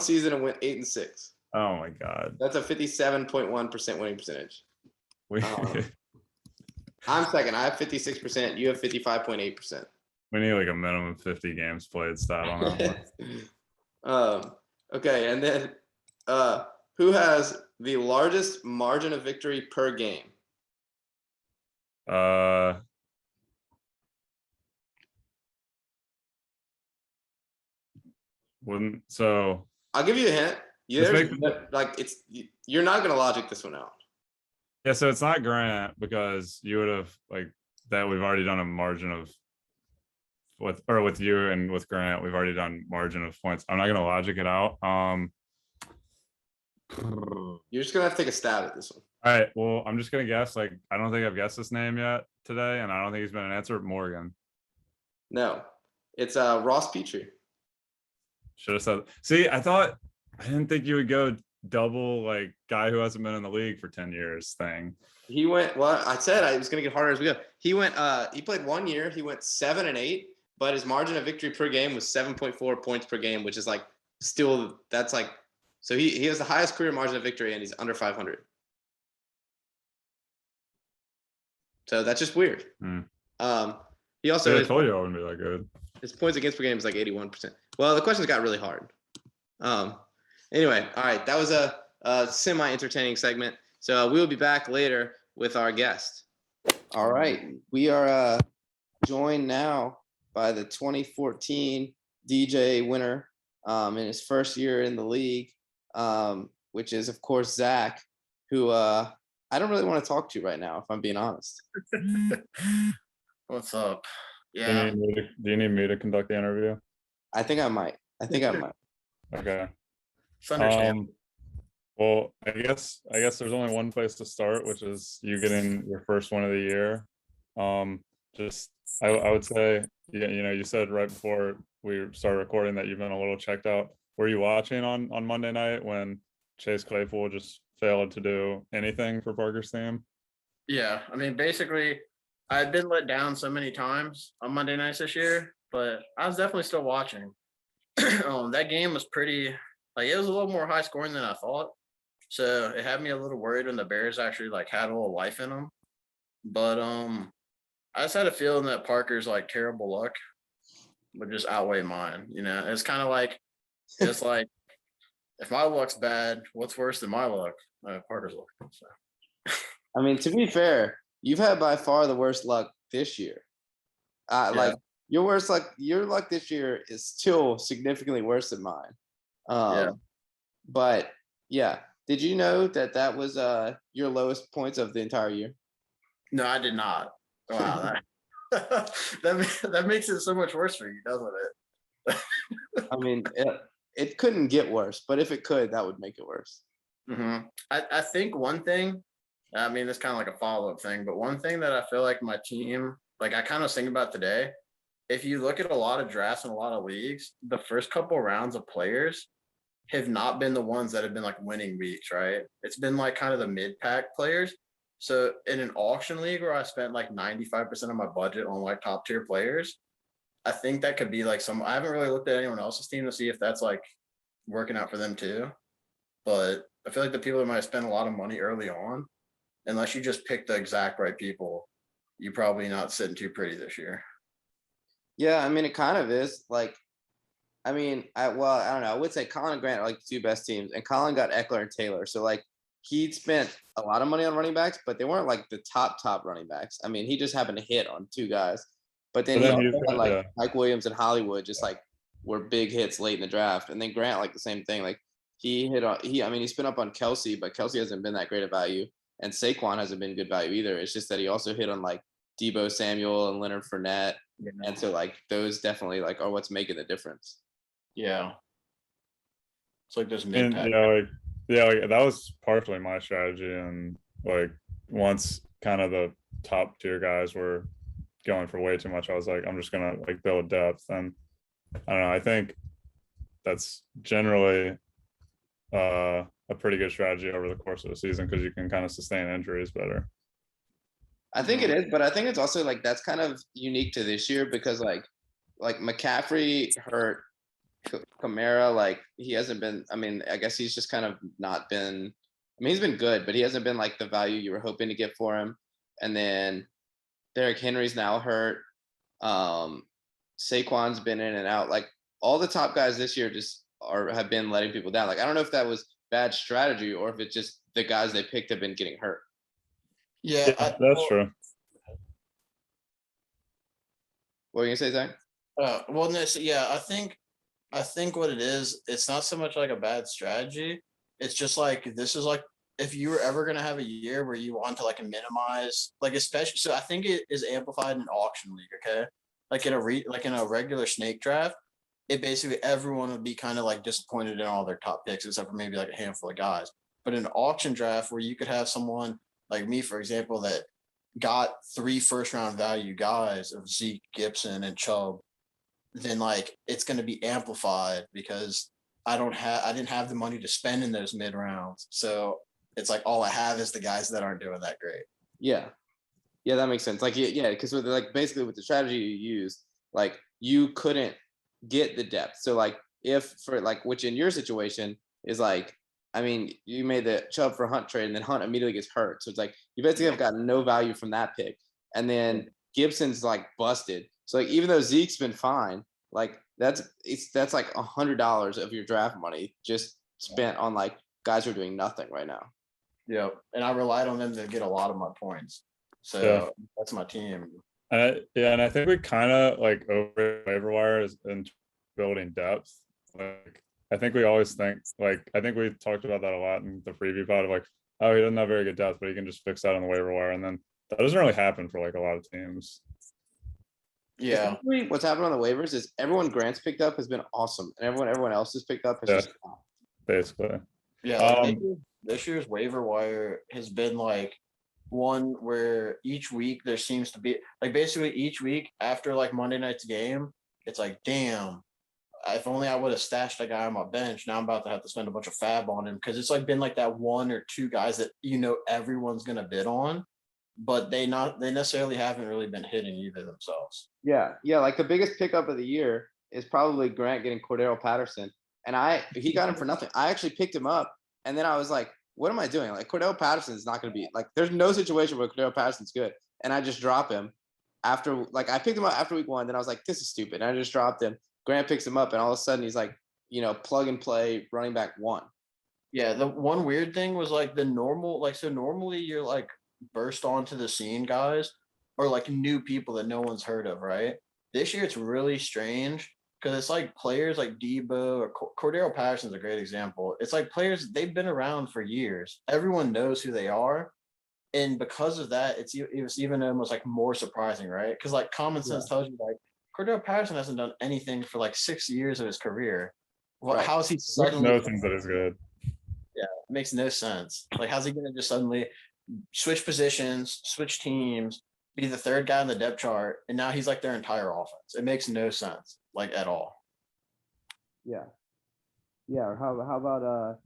season and went 8-6. Oh my god. That's a 57.1% winning percentage. I'm second. I have 56%. You have 55.8%. We need like a minimum 50 games played stat on that one. Okay, and then who has the largest margin of victory per game? Wouldn't so. I'll give you a hint. You're not gonna logic this one out. Yeah, so it's not Grant because you would have like that. We've already done a margin of with you and with Grant, we've already done margin of points. I'm not gonna logic it out. You're just gonna have to take a stab at this one. All right. Well, I'm just gonna guess. Like, I don't think I've guessed this name yet today, and I don't think he's been an answer. Morgan. No, it's Ross Petrie. Should have said. See, I didn't think you would go double like guy who hasn't been in the league for 10 years thing. He went. Well, I said I was gonna get harder as we go. He went. He played 1 year. He went 7-8, but his margin of victory per game was 7.4 points per game, which is like still that's like. So he has the highest career margin of victory, and he's under 500. So that's just weird. He also I told you I wouldn't be that good. His points against per game is like 81%. Well, the questions got really hard. Anyway, all right, that was a semi-entertaining segment. So we'll be back later with our guest. All right, we are joined now by the 2014 DJ winner in his first year in the league, which is, of course, Zach, who I don't really want to talk to right now, if I'm being honest. What's up? Yeah. Do you need me to conduct the interview? I think I might. Okay. It's understandable. Well, I guess there's only one place to start, which is you getting your first one of the year. I would say, you said right before we started recording that you've been a little checked out. Were you watching on Monday night when Chase Claypool just failed to do anything for Parker's team? Yeah, I mean, basically, I've been let down so many times on Monday nights this year, but I was definitely still watching. That game was pretty, like, it was a little more high scoring than I thought. So it had me a little worried when the Bears actually like had a little life in them. But I just had a feeling that Parker's like terrible luck would just outweigh mine. It's kind of like, it's like, if my luck's bad, what's worse than my luck? Parker's luck. So. I mean, to be fair, you've had by far the worst luck this year. Like your luck this year is still significantly worse than mine. But yeah, did you know that was your lowest points of the entire year? No, I did not. Wow, that makes it so much worse for you, doesn't it? I mean, it couldn't get worse, but if it could, that would make it worse. Mm-hmm. I think one thing, I mean, it's kind of like a follow-up thing, but one thing that I feel like my team, like I kind of think about today, if you look at a lot of drafts in a lot of leagues, the first couple rounds of players have not been the ones that have been like winning weeks, right? It's been like kind of the mid-pack players. So in an auction league where I spent like 95% of my budget on like top tier players, I think that could be like I haven't really looked at anyone else's team to see if that's like working out for them too. But I feel like the people that might have spent a lot of money early on, unless you just pick the exact right people, you're probably not sitting too pretty this year. Yeah, I mean, it kind of is. Like, I mean, I don't know. I would say Colin and Grant are like the two best teams, and Colin got Eckler and Taylor. So like he'd spent a lot of money on running backs, but they weren't like the top running backs. I mean, he just happened to hit on two guys. But then he also had like Mike Williams and Hollywood just like were big hits late in the draft. And then Grant, like the same thing. Like he spent up on Kelsey, but Kelsey hasn't been that great of value. And Saquon hasn't been good value either. It's just that he also hit on like Debo Samuel and Leonard Fournette. Yeah. And so like those definitely like are what's making the difference. Yeah. It's like this mid-pack. Like that was partially my strategy. And like once kind of the top tier guys were going for way too much, I was like, I'm just gonna like build depth. And I don't know, I think that's generally a pretty good strategy over the course of the season because you can kind of sustain injuries better. I think it is, but I think it's also like that's kind of unique to this year because like McCaffrey hurt, Kamara, like he hasn't been. I mean, I guess he's just kind of not been. I mean, he's been good, but he hasn't been like the value you were hoping to get for him. And then Derrick Henry's now hurt. Saquon's been in and out. Like all the top guys this year just have been letting people down. Like I don't know if that was bad strategy or if it's just the guys they picked have been getting hurt. Yeah, that's true. What were you gonna say, Zach? Well, no, so yeah, I think what it is, it's not so much like a bad strategy. It's just like this is like if you were ever gonna have a year where you want to like minimize, like especially. So I think it is amplified in auction league. Okay, like in a regular snake draft, it basically everyone would be kind of like disappointed in all their top picks except for maybe like a handful of guys. But in an auction draft where you could have someone like me, for example, that got 3 first-round value guys of Zeke, Gibson, and Chubb, then like it's going to be amplified because I didn't have the money to spend in those mid rounds. So it's like all I have is the guys that aren't doing that great. Yeah. Yeah, that makes sense. Like, yeah, because with like basically with the strategy you used, like you couldn't get the depth. So like if for like which in your situation is like, I mean, you made the Chubb for Hunt trade and then Hunt immediately gets hurt. So it's like you basically have got no value from that pick. And then Gibson's like busted. So like even though Zeke's been fine, like that's like $100 of your draft money just spent on like guys who are doing nothing right now. Yeah. And I relied on them to get a lot of my points. So that's my team. And I think we kind of like over waiver wires and building depth. Like I think we always think like I think we talked about that a lot in the preview pod of like, oh, he doesn't have very good depth, but he can just fix that on the waiver wire, and then that doesn't really happen for like a lot of teams. Yeah. What's happened on the waivers is everyone Grant's picked up has been awesome, and everyone else has picked up has just stopped. Basically. Yeah. Like this year's waiver wire has been like one where each week there seems to be like basically each week after like Monday night's game, it's like, damn, if only I would have stashed a guy on my bench. Now I'm about to have to spend a bunch of fab on him because it's like been like that 1 or 2 guys that everyone's gonna bid on, but they necessarily haven't really been hitting either themselves. Yeah, like the biggest pickup of the year is probably Grant getting Cordero Patterson, and he got him for nothing. I actually picked him up, and then I was like, what am I doing? Like Cordero Patterson is not going to be like, there's no situation where Cordero Patterson's good. And I just drop him after, like I picked him up after week 1. Then I was like, this is stupid. And I just dropped him. Grant picks him up and all of a sudden he's like, plug and play running back 1. Yeah. The one weird thing was like the normal, like, so normally you're like burst onto the scene guys or like new people that no one's heard of. Right. This year it's really strange. Because it's like players like Debo or Cordero Patterson's a great example. It's like players, they've been around for years. Everyone knows who they are. And because of that, it was even almost like more surprising, right? Because like common sense tells you like Cordero Patterson hasn't done anything for like 6 years of his career. Well, right. How is he suddenly? No things that is good. Yeah, it makes no sense. Like, how's he going to just suddenly switch positions, switch teams, be the 3rd guy on the depth chart, and now he's like their entire offense? It makes no sense. Like at all. Yeah. Or how about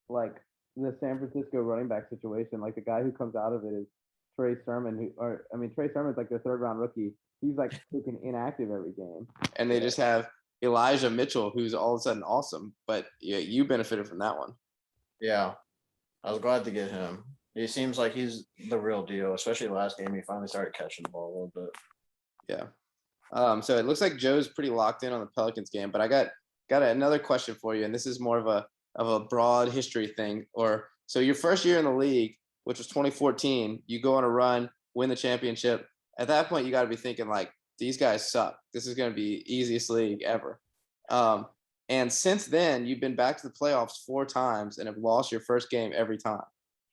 like the San Francisco running back situation? Like the guy who comes out of it is Trey Sermon, Trey Sermon's like their 3rd round rookie. He's like freaking inactive every game, and they just have Elijah Mitchell, who's all of a sudden awesome. But yeah, you benefited from that one. Yeah, I was glad to get him. He seems like he's the real deal, especially last game. He finally started catching the ball a little bit. Yeah. So it looks like Joe's pretty locked in on the Pelicans game, but I got another question for you, and this is more of a broad history thing. So your first year in the league, which was 2014, you go on a run, win the championship. At that point, you got to be thinking like, these guys suck. This is going to be easiest league ever. And since then, you've been back to the playoffs 4 times and have lost your first game every time.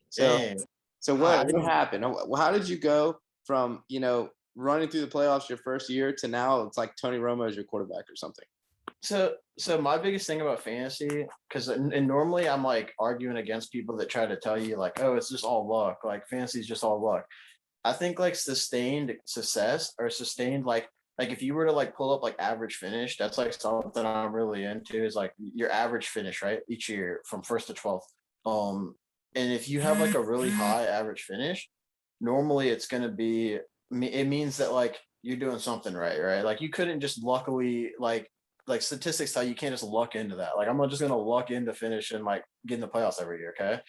So what happened? How did you go from running through the playoffs your first year to now it's like Tony Romo is your quarterback or something? So my biggest thing about fantasy, because and normally I'm like arguing against people that try to tell you like, oh, it's just all luck. Like fantasy is just all luck. I think like sustained success or sustained like if you were to like pull up like average finish, that's like something I'm really into is like your average finish, right? Each year from 1st to 12th. And if you have like a really high average finish, normally it's going to be, it means that like you're doing something right? Like you couldn't just luckily like statistics tell you can't just luck into that. Like I'm not just going to luck into finish and like get in the playoffs every year. Okay.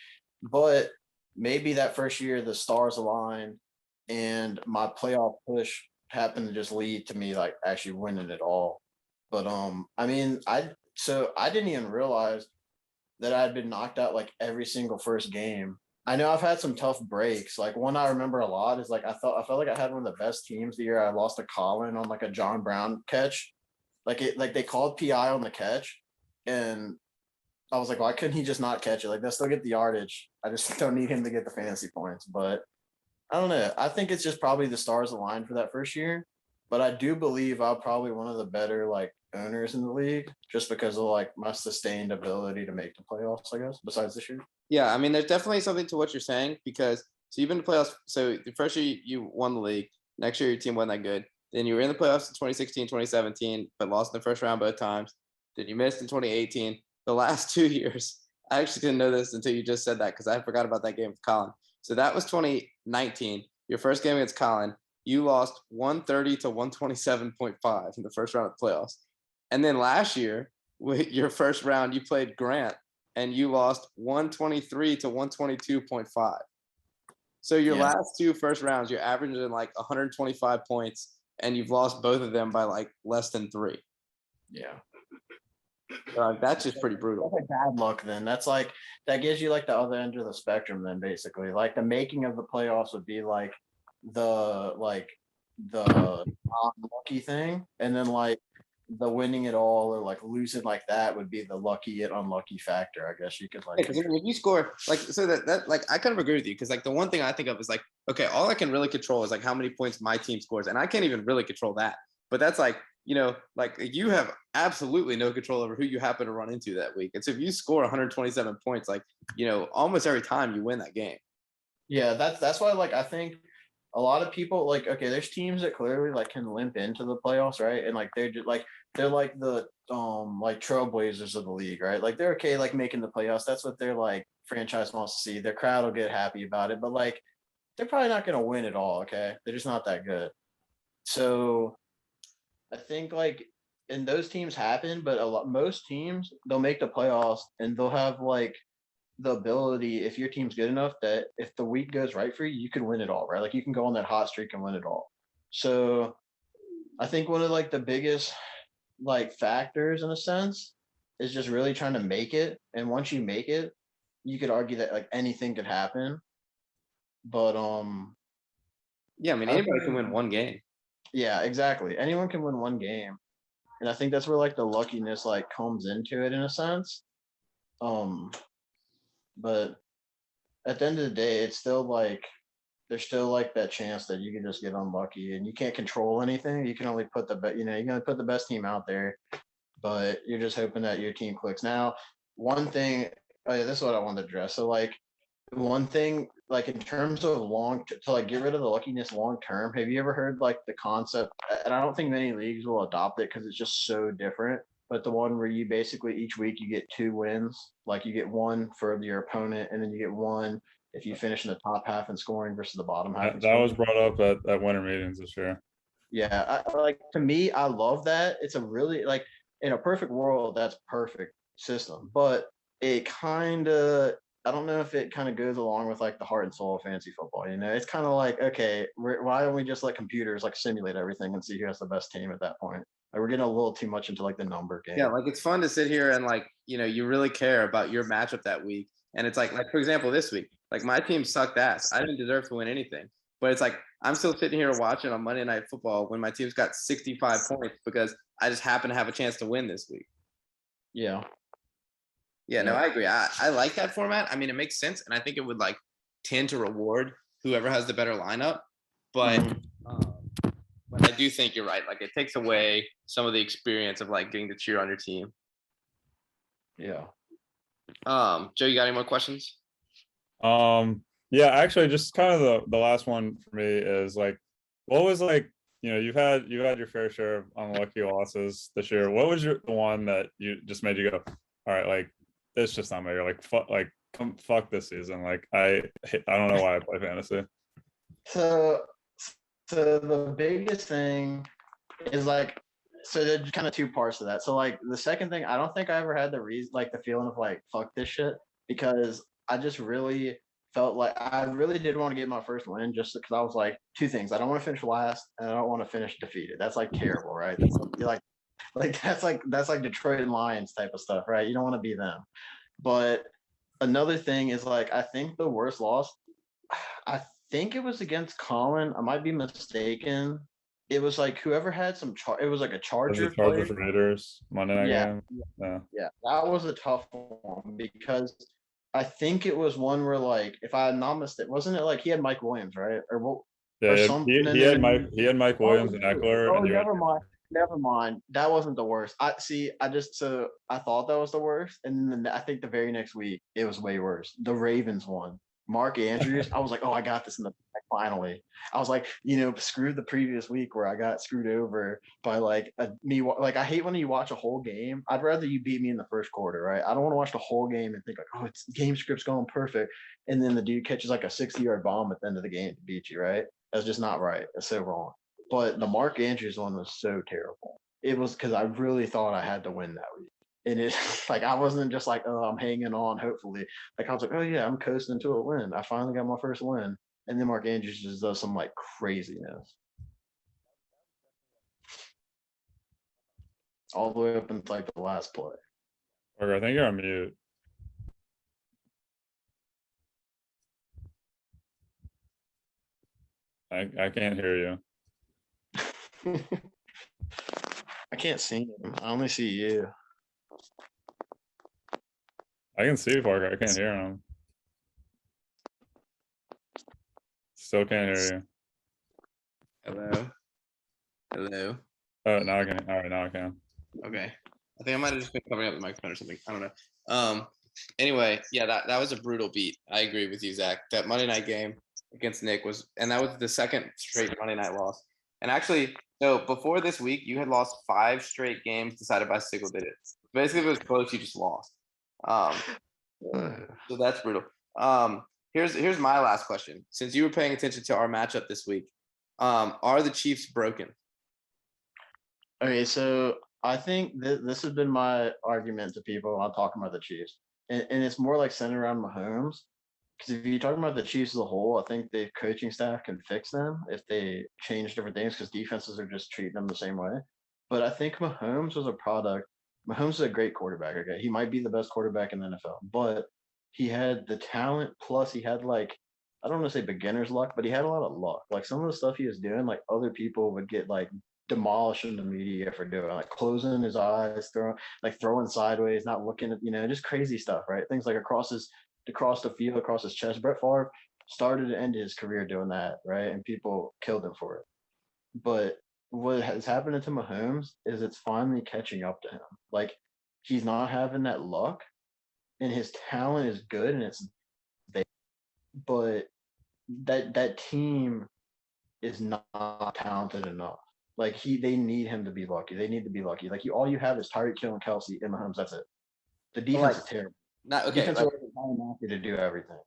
But maybe that first year the stars aligned and my playoff push happened to just lead to me like actually winning it all. But I didn't even realize that I'd been knocked out like every single first game. I know I've had some tough breaks. Like one I remember a lot is like I felt like I had one of the best teams the year I lost to Colin on like a John Brown catch. Like they called PI on the catch, and I was like, why couldn't he just not catch it? Like they'll still get the yardage. I just don't need him to get the fantasy points. But I don't know. I think it's just probably the stars aligned for that first year. but I do believe I'm probably one of the better like owners in the league just because of like my sustained ability to make the playoffs, I guess, besides this year. Yeah, I mean, there's definitely something to what you're saying because so you've been to playoffs. So the first year you won the league. Next year your team wasn't that good. Then you were in the playoffs in 2016, 2017, but lost in the first round both times. Then you missed in 2018. The last 2 years, I actually didn't know this until you just said that because I forgot about that game with Colin. So that was 2019. Your first game against Colin, you lost 130 to 127.5 in the first round of the playoffs. And then last year, with your first round, you played Grant and you lost 123 to 122.5. So your last two first rounds, you're averaging like 125 points, and you've lost both of them by like less than 3. Yeah. That's just pretty brutal. That's like bad luck then. That's like that gives you like the other end of the spectrum then basically. Like the making of the playoffs would be like the unlucky thing. And then like the winning it all or like losing like that would be the lucky and unlucky factor. I guess you could like if you score like so that like I kind of agree with you because like the one thing I think of is like, okay, all I can really control is like how many points my team scores, and I can't even really control that. But that's like, like you have absolutely no control over who you happen to run into that week. And so if you score 127 points, like, almost every time you win that game. Yeah, that's why like I think a lot of people like, okay, there's teams that clearly like can limp into the playoffs, right? And like they're just like they're like the like trailblazers of the league, right? Like they're okay like making the playoffs. That's what their like franchise wants to see. Their crowd will get happy about it, but like they're probably not gonna win it all, okay? They're just not that good. So I think like and those teams happen, but most teams they'll make the playoffs and they'll have like the ability, if your team's good enough, that if the week goes right for you, you can win it all, right? Like you can go on that hot streak and win it all. So I think one of like the biggest like factors in a sense is just really trying to make it. And once you make it, you could argue that like anything could happen. But yeah, I mean anybody can win one game. Yeah, exactly. Anyone can win one game. And I think that's where like the luckiness like comes into it in a sense. But at the end of the day, it's still like there's still like that chance that you can just get unlucky and you can't control anything. You can only put you're gonna put the best team out there, but you're just hoping that your team clicks. Now, one thing, oh yeah, this is what I wanted to address. So like one thing, like in terms of to like get rid of the luckiness long term, have you ever heard like the concept? And I don't think many leagues will adopt it because it's just so different. But the one where you basically each week you get 2 wins, like you get one for your opponent, and then you get one if you finish in the top half in scoring versus the bottom half. That was brought up at winter meetings this year. Yeah, like to me, I love that. It's a really like in a perfect world, that's perfect system. But it kind of, I don't know if it kind of goes along with like the heart and soul of fantasy football. It's kind of like, okay, why don't we just let computers like simulate everything and see who has the best team at that point? Like, we're getting a little too much into like the number game. Yeah, like it's fun to sit here and like, you really care about your matchup that week. And it's like for example, this week, like my team sucked ass. I didn't deserve to win anything. But it's like I'm still sitting here watching on Monday Night Football when my team's got 65 points because I just happen to have a chance to win this week. Yeah. Yeah, no, I agree. I like that format. I mean, it makes sense, and I think it would like tend to reward whoever has the better lineup. But but I do think you're right. Like it takes away some of the experience of like getting to cheer on your team. Yeah. Joe, you got any more questions? Yeah, actually, just kind of the last one for me is like, what was like, you've had your fair share of unlucky losses this year. What was the one that you just made you go, all right, like it's just not me. Like fuck this season. Like I don't know why I play fantasy. So the biggest thing is like, so there's kind of 2 parts to that. So like the second thing, I don't think I ever had the reason, like the feeling of like fuck this shit, because I just really felt like I really did want to get my first win, just because I was like 2 things: I don't want to finish last, and I don't want to finish defeated. That's like terrible, right? That's like that's like Detroit and Lions type of stuff, right? You don't want to be them. But another thing is like I think the worst loss, I think it was against Colin. I might be mistaken. It was like whoever had it was like a Charger Chargers Raiders Monday night game. Yeah, that was a tough one because I think it was one where like if I'm not mistaken, wasn't it like he had Mike Williams, right? Or what? or Yeah, something. he had Mike Williams and Eckler. Oh, And you had, never mind. Never mind. That wasn't the worst. I thought that was the worst, and then I think the very next week it was way worse. The Ravens won. Mark Andrews. I was like, oh, I got this in the bag finally. I was like, screw the previous week where I got screwed over by like I hate when you watch a whole game. I'd rather you beat me in the first quarter, right? I don't want to watch the whole game and think like, oh, it's game script's going perfect, and then the dude catches like a 60-yard bomb at the end of the game to beat you, right? That's just not right. That's so wrong. But the Mark Andrews one was so terrible. It was because I really thought I had to win that week. And it's like I wasn't just like, oh, I'm hanging on, hopefully. Like I was like, oh yeah, I'm coasting to a win. I finally got my first win. And then Mark Andrews just does some like craziness. All the way up until like the last play. Parker, I think you're on mute. I can't hear you. I can't see him. I only see you. I can see Parker. I can't hear him. Still can't hear you. Hello. Hello. Oh, now I can. All right, now I can. Okay. I think I might have just been covering up the microphone or something. I don't know. Anyway, yeah, that was a brutal beat. I agree with you, Zach. That Monday night game against Nick and that was the second straight Monday night loss. And actually, so before this week, you had lost 5 straight games decided by single digits. Basically, if it was close, you just lost. So that's brutal. Here's my last question. Since you were paying attention to our matchup this week, are the Chiefs broken? Okay, so I think this has been my argument to people while talking about the Chiefs. And it's more like centered around Mahomes. Because if you're talking about the Chiefs as a whole, I think the coaching staff can fix them if they change different things because defenses are just treating them the same way. But I think Mahomes was a product. Mahomes is a great quarterback. Okay, he might be the best quarterback in the NFL, but he had the talent. Plus, he had like I don't want to say beginner's luck, but he had a lot of luck. Like some of the stuff he was doing, like other people would get like demolished in the media for doing, like closing his eyes, throwing sideways, not looking at just crazy stuff, right? Things like across the field, across his chest. Brett Favre started to end his career doing that, right? And people killed him for it. But what has happened to Mahomes is it's finally catching up to him. Like he's not having that luck, and his talent is good, and it's there. But that team is not talented enough. Like they need him to be lucky. They need to be lucky. Like all you have is Tyreek Hill and Kelsey and Mahomes. That's it. The defense is terrible. Not okay. Defense is to do everything.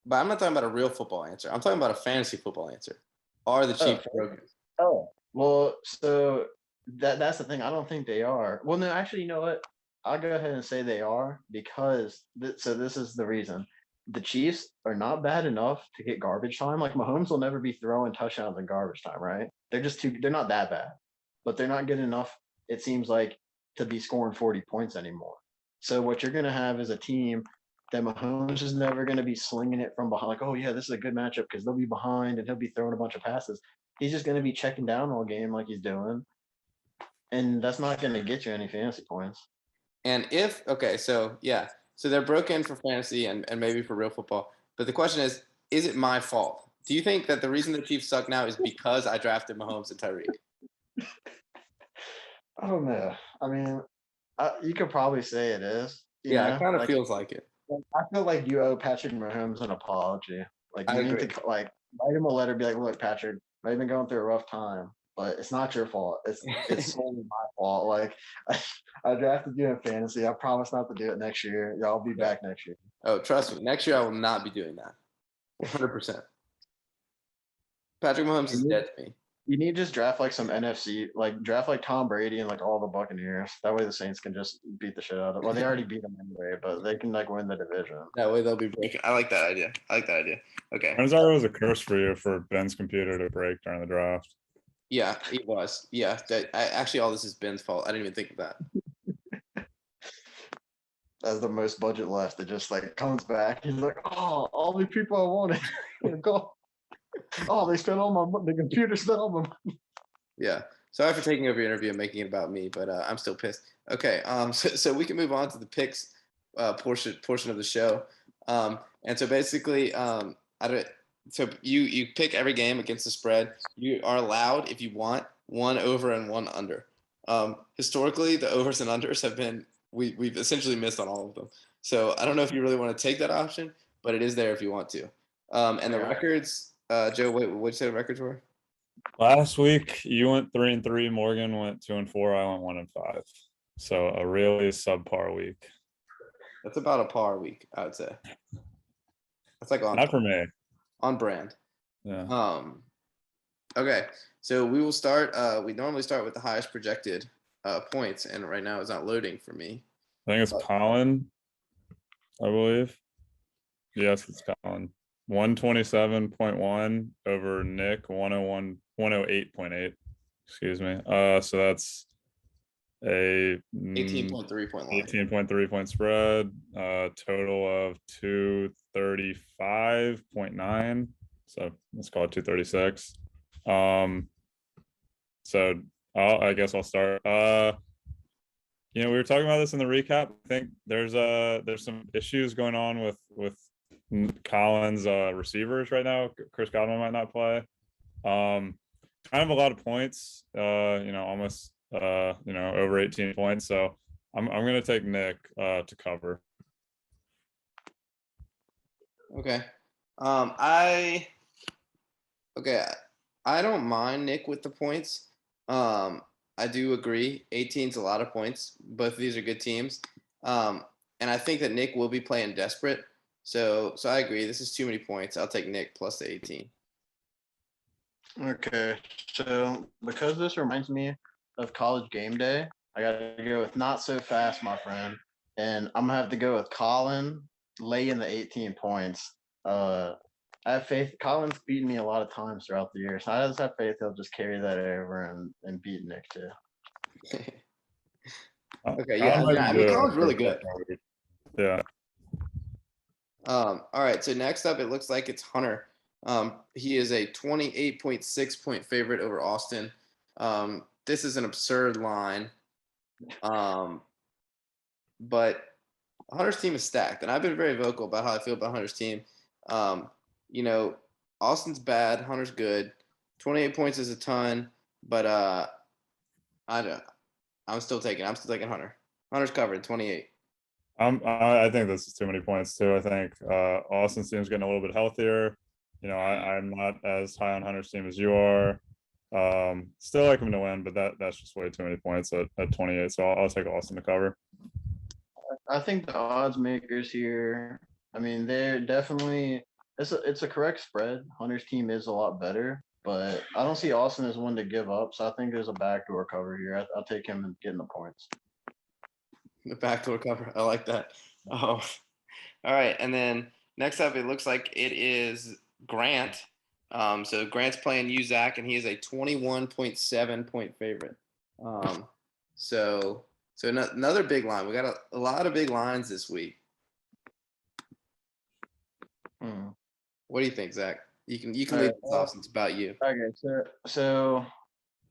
But I'm not talking about a real football answer. I'm talking about a fantasy football answer. Are the Chiefs broken? Oh, well, so that's the thing. I don't think they are. Well, no, actually, you know what? I'll go ahead and say they are because this is the reason. The Chiefs are not bad enough to get garbage time. Like Mahomes will never be throwing touchdowns in garbage time, right? They're not that bad, but they're not good enough, it seems like, to be scoring 40 points anymore. So what you're going to have is a team that Mahomes is never going to be slinging it from behind. Like, oh yeah, this is a good matchup because they'll be behind and he'll be throwing a bunch of passes. He's just going to be checking down all game like he's doing. And that's not going to get you any fantasy points. And so they're broken for fantasy and maybe for real football. But the question is it my fault? Do you think that the reason the Chiefs suck now is because I drafted Mahomes and Tyreek? I don't know. I mean, you could probably say it is. It kind of feels like it. I feel like you owe Patrick Mahomes an apology. Like you need to write him a letter, be like, look, Patrick, I've been going through a rough time, but it's not your fault. It's solely my fault. Like I drafted you in fantasy. I promise not to do it next year. Y'all be back next year. Oh, trust me. Next year I will not be doing that. 100%. Patrick Mahomes is dead to me. You need to just draft like some NFC, like draft like Tom Brady and like all the Buccaneers. That way the Saints can just beat the shit out of them. Well, they already beat them anyway, but they can like win the division. That way they'll be breaking. I like that idea. Okay. Turns out it was a curse for you for Ben's computer to break during the draft. Yeah, it was. Yeah. Actually, all this is Ben's fault. I didn't even think of that. As the most budget left, it just like comes back. He's like, oh, all the people I wanted. Go. Oh, they spent all my money. The computer spent all my money. Yeah. Sorry for taking over your interview and making it about me, but I'm still pissed. Okay. So we can move on to the picks portion of the show. And so basically, So you pick every game against the spread. You are allowed, if you want, one over and one under. Historically, the overs and unders have been we've essentially missed on all of them. So I don't know if you really want to take that option, but it is there if you want to. And the records, Joe, what'd you say the records were? Last week you went 3-3. Morgan went 2-4. I went 1-5. So a really subpar week. That's about a par week, I would say. That's like Not for me. on brand. Yeah. Okay, so we will start. We normally start with the highest projected points, and right now it's not loading for me. I think it's Colin, I believe. Yes, it's Colin. 127.1 over Nick 108.8. Excuse me. So that's a 18.3 point line. 18.3 point spread. Total of 235.9. So let's call it 236. So I guess I'll start. We were talking about this in the recap. I think there's some issues going on with Collins receivers right now. Chris Godwin might not play. Kind of a lot of points. Almost over 18 points. So I'm gonna take Nick to cover. Okay. I don't mind Nick with the points. I do agree. 18 is a lot of points. Both of these are good teams. And I think that Nick will be playing desperate. So I agree. This is too many points. I'll take Nick plus the 18. Okay, so because this reminds me of college game day, I gotta go with not so fast, my friend. And I'm gonna have to go with Colin laying the 18 points. I have faith. Colin's beaten me a lot of times throughout the year, so I just have faith he'll just carry that over and beat Nick too. Okay, yeah. I mean, Colin's really good. Yeah. All right. So next up, it looks like it's Hunter. He is a 28.6 point favorite over Austin. This is an absurd line. But Hunter's team is stacked, and I've been very vocal about how I feel about Hunter's team. Austin's bad, Hunter's good. 28 points is a ton, but I'm still taking Hunter. Hunter's covered 28. I think this is too many points too. I think Austin's team's getting a little bit healthier. I'm not as high on Hunter's team as you are. Still like him to win, but that's just way too many points at 28. So I'll take Austin to cover. I think the odds makers here, I mean, they're definitely it's a correct spread. Hunter's team is a lot better, but I don't see Austin as one to give up. So I think there's a backdoor cover here. I'll take him and getting the points. The backdoor cover. I like that. Oh, all right. And then next up, it looks like it is Grant. So Grant's playing you, Zach, and he is a 21.7 point favorite. So another big line. We got a lot of big lines this week. What do you think, Zach? You can lead this off since it's about you. Okay, so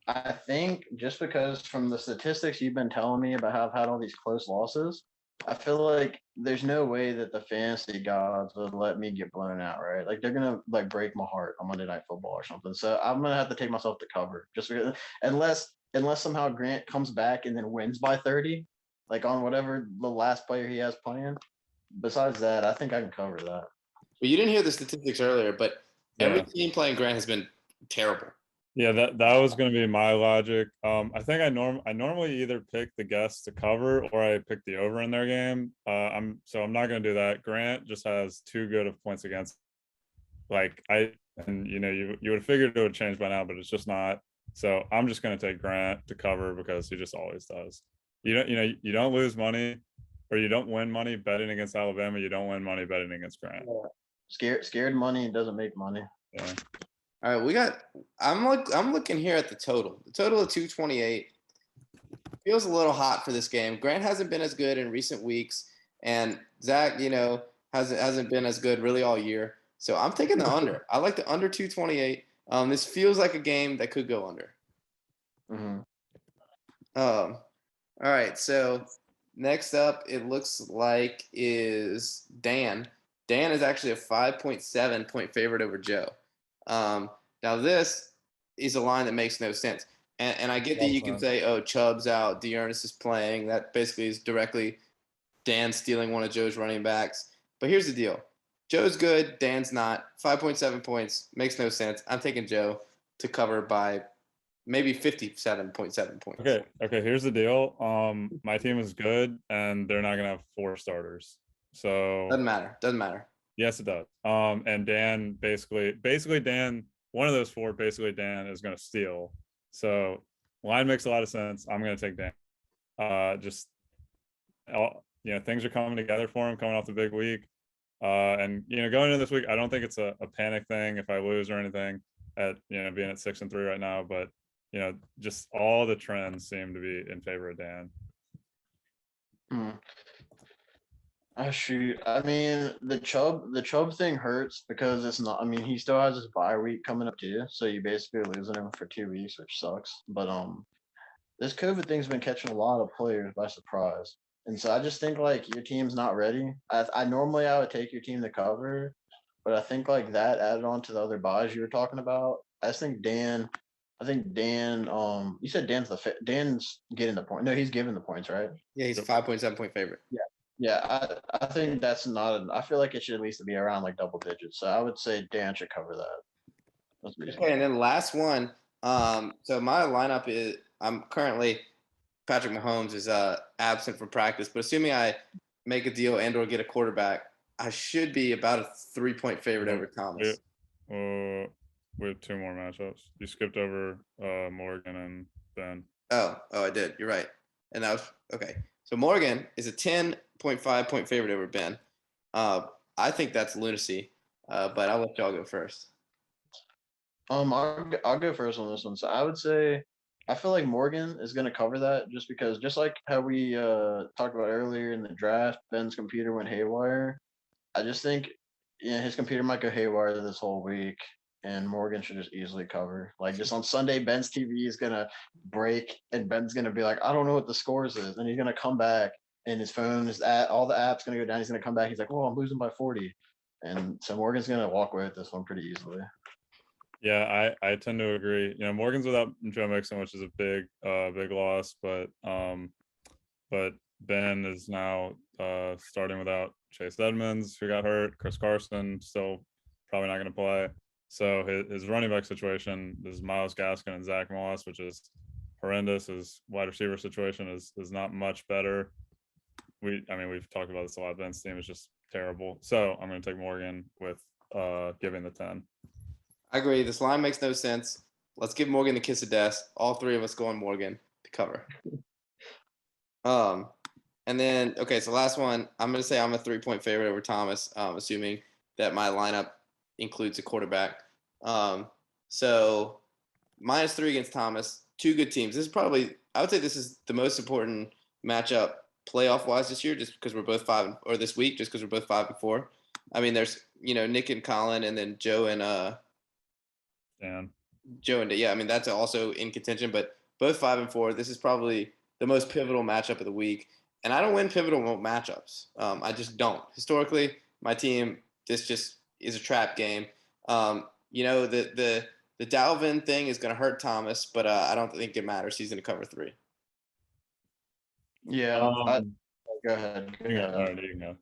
I think just because from the statistics you've been telling me about how I've had all these close losses, I feel like there's no way that the fantasy gods would let me get blown out, right? Like they're gonna break my heart on Monday Night Football or something. So I'm gonna have to take myself to cover, just because, unless somehow Grant comes back and then wins by 30, like on whatever the last player he has playing. Besides that, I think I can cover that. Well, you didn't hear the statistics earlier, but every team playing Grant has been terrible. Yeah, that was going to be my logic. I think I normally either pick the guests to cover or I pick the over in their game. I'm not going to do that. Grant just has too good of points against. You would have figured it would change by now, but it's just not. So I'm just going to take Grant to cover because he just always does. You don't lose money, or you don't win money betting against Alabama. You don't win money betting against Grant. Scared money doesn't make money. Yeah. All right, I'm looking here at the total. The total of 228 feels a little hot for this game. Grant hasn't been as good in recent weeks, and Zach, hasn't been as good really all year. So I'm taking the under. I like the under 228. This feels like a game that could go under. Mm-hmm. All right, so next up, it looks like is Dan. Dan is actually a 5.7 point favorite over Joe. Now this is a line that makes no sense. And I get that you can say, oh, Chubb's out, Dearness is playing. That basically is directly Dan stealing one of Joe's running backs. But here's the deal. Joe's good, Dan's not. 5.7 points makes no sense. I'm taking Joe to cover by maybe 57.7 points. Okay, here's the deal. My team is good and they're not gonna have 4 starters. So Doesn't matter. Yes, it does. And Dan basically Dan, one of those 4, basically Dan is gonna steal. So line makes a lot of sense. I'm gonna take Dan. Things are coming together for him coming off the big week. And going into this week, I don't think it's a panic thing if I lose or anything at being at 6-3 right now, but just all the trends seem to be in favor of Dan. Shoot. I mean, the Chubb thing hurts because it's not. I mean, he still has his bye week coming up too, so you basically losing him for 2 weeks, which sucks. But this COVID thing's been catching a lot of players by surprise, and so I just think like your team's not ready. I normally I would take your team to cover, but I think like that added on to the other buys you were talking about. I think Dan. You said Dan's getting the point. No, he's giving the points, right? Yeah, he's a 5.7 point favorite. Yeah, I think that's not. I feel like it should at least be around like double digits. So I would say Dan should cover that. That's reasonable. Okay, and then last one. So my lineup is I'm currently Patrick Mahomes is absent from practice, but assuming I make a deal and or get a quarterback, I should be about a 3-point favorite over Thomas. We have 2 more matchups. You skipped over Morgan and Ben. Oh, I did. You're right. And that was okay. So Morgan is a 10.5 point favorite over Ben. I think that's lunacy, but I'll let y'all go first. I'll go first on this one. So I would say I feel like Morgan is going to cover that just like how we talked about earlier in the draft, Ben's computer went haywire. I just think his computer might go haywire this whole week, and Morgan should just easily cover. Like just on Sunday, Ben's TV is gonna break, and Ben's gonna be like, I don't know what the scores is, and he's gonna come back, and his phone is all the apps gonna go down. He's gonna come back. He's like, oh, I'm losing by 40, and so Morgan's gonna walk away with this one pretty easily. Yeah, I tend to agree. Morgan's without Joe Mixon, which is a big loss, but Ben is now starting without Chase Edmonds, who got hurt. Chris Carson still probably not going to play. So his running back situation is Myles Gaskin and Zach Moss, which is horrendous. His wide receiver situation is not much better. We've talked about this a lot. Ben's team is just terrible. So I'm going to take Morgan with giving the 10. I agree. This line makes no sense. Let's give Morgan the kiss of death. All 3 of us go on Morgan to cover. And then, okay, so last one, I'm going to say I'm a 3-point favorite over Thomas, assuming that my lineup includes a quarterback. So -3 against Thomas, 2 good teams. This is probably, I would say this is the most important matchup playoff-wise this year, just because we're both 5, or this week, just because we're both 5-4. I mean, there's, Nick and Colin, and then Joe and yeah, I mean, that's also in contention, but both 5-4. This is probably the most pivotal matchup of the week. And I don't win pivotal matchups. I just don't. Historically, my team, this just is a trap game. The Dalvin thing is going to hurt Thomas, but I don't think it matters. He's going to cover 3. Yeah. Go ahead. All right, you can go.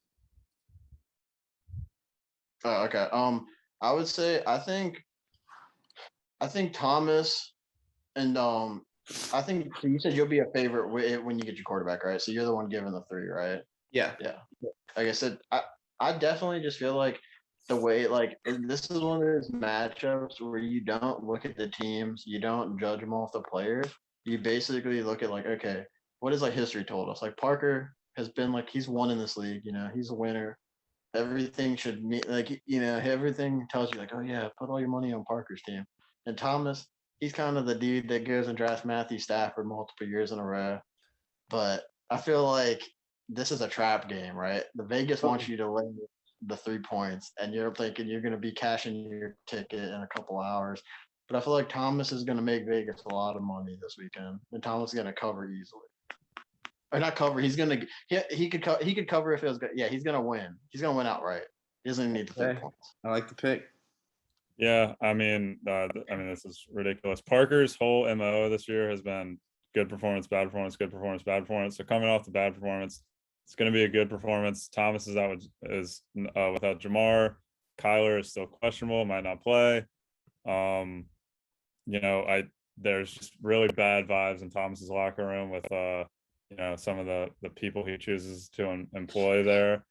Oh, okay. I would say I think Thomas and I think you said you'll be a favorite when you get your quarterback, right? So you're the one giving the 3, right? Yeah. Like I said, I definitely just feel like the way this is one of those matchups where you don't look at the teams, you don't judge them off the players. You basically look at okay, what is history told us? Like Parker has been he's won in this league, he's a winner. Everything should mean everything tells you oh yeah, put all your money on Parker's team. And Thomas, he's kind of the dude that goes and drafts Matthew Stafford multiple years in a row. But I feel like this is a trap game, right? The Vegas wants you to lay the 3 points, and you're thinking you're going to be cashing your ticket in a couple hours. But I feel like Thomas is going to make Vegas a lot of money this weekend, and Thomas is going to cover easily. Or not cover. He's going to he could cover if it was good. Yeah, he's going to win. He's going to win outright. He doesn't even need the 3 Okay. points. I like the pick. Yeah, I mean, this is ridiculous. Parker's whole MO this year has been good performance, bad performance, good performance, bad performance. So coming off the bad performance, it's going to be a good performance. Thomas is out without Jamar. Kyler is still questionable, might not play. There's just really bad vibes in Thomas's locker room with some of the people he chooses to employ there.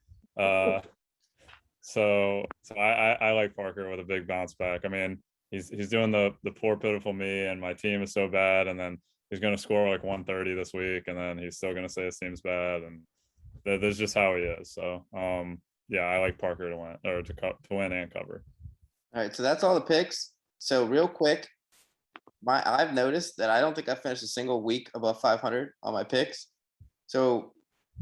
So I like Parker with a big bounce back. I mean, he's doing the poor pitiful me and my team is so bad, and then he's going to score like 130 this week, and then he's still going to say his team's bad, and that's just how he is. So yeah, I like Parker to win or to win and cover. All right, so that's all the picks. So real quick, I've noticed that I don't think I finished a single week above 500 on my picks. So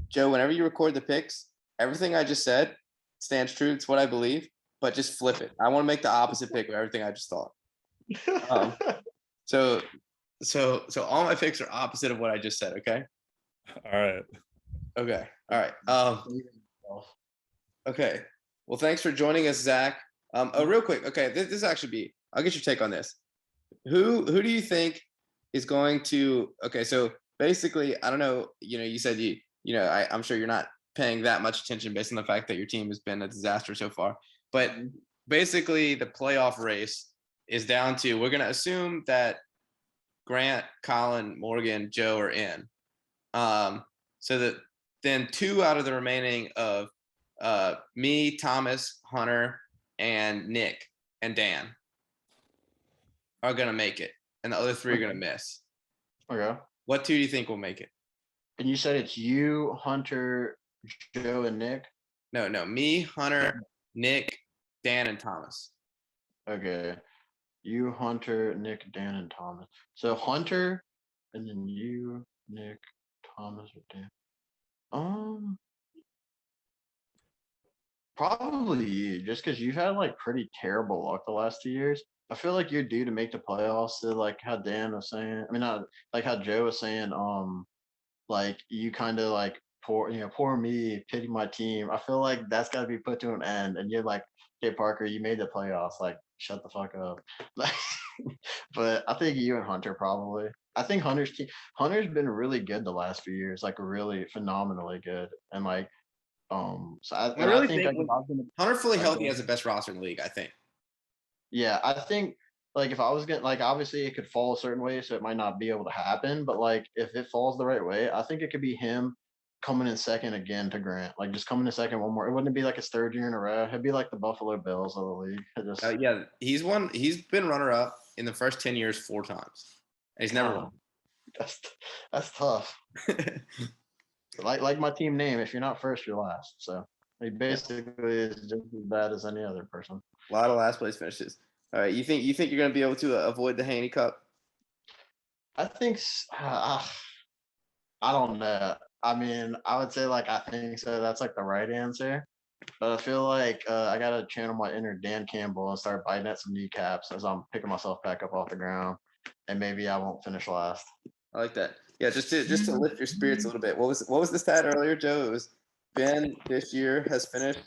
Joe, whenever you record the picks, everything I just said stands true. It's what I believe, but just flip it. I want to make the opposite pick of everything I just thought. So all my picks are opposite of what I just said. Okay. All right. Okay. All right. Okay. Well, thanks for joining us, Zach. Real quick. Okay. This actually I'll get your take on this. Who do you think is going to? Okay. So basically, I don't know. You said I'm sure you're not paying that much attention based on the fact that your team has been a disaster so far. But basically, the playoff race is down to, we're going to assume that Grant, Colin, Morgan, Joe are in. So that then 2 out of the remaining of me, Thomas, Hunter, and Nick and Dan are going to make it. And the other 3 are going to miss. Okay. What 2 do you think will make it? And you said it's you, Hunter, Joe, and Nick? No. Me, Hunter, Nick, Dan, and Thomas. Okay. You, Hunter, Nick, Dan, and Thomas. So Hunter, and then you, Nick, Thomas, or Dan. Probably you, just because you've had like pretty terrible luck the last 2 years. I feel like you're due to make the playoffs. So like how Dan was saying, I mean, not like how Joe was saying, like you kind of like poor me, pity my team. I feel like that's got to be put to an end. And you're like, okay, Parker, you made the playoffs. Like, shut the fuck up. Like, but I think you and Hunter probably. I think Hunter's been really good the last few years, like really phenomenally good. And like, so I really think think like, if I was gonna, Hunter fully healthy has the best roster in the league, I think. yeah, I think like if I was gonna like obviously it could fall a certain way, so it might not be able to happen. But like if it falls the right way, I think it could be him coming in second again to Grant. Like just coming in second one more. It wouldn't be like his 3rd year in a row. It'd be like the Buffalo Bills of the league. Yeah, he's been runner up in the first 10 years 4 times. And he's never won. That's tough. like my team name, if you're not first, you're last. So he basically is just as bad as any other person. A lot of last place finishes. All right, you think you're going to be able to avoid the Haney Cup? I think I don't know. I mean, I would say like I think so. That's like the right answer. But I feel like I gotta channel my inner Dan Campbell and start biting at some kneecaps as I'm picking myself back up off the ground, and maybe I won't finish last. I like that. Yeah, just to lift your spirits a little bit. What was the stat earlier, Joe? It was Ben this year has finished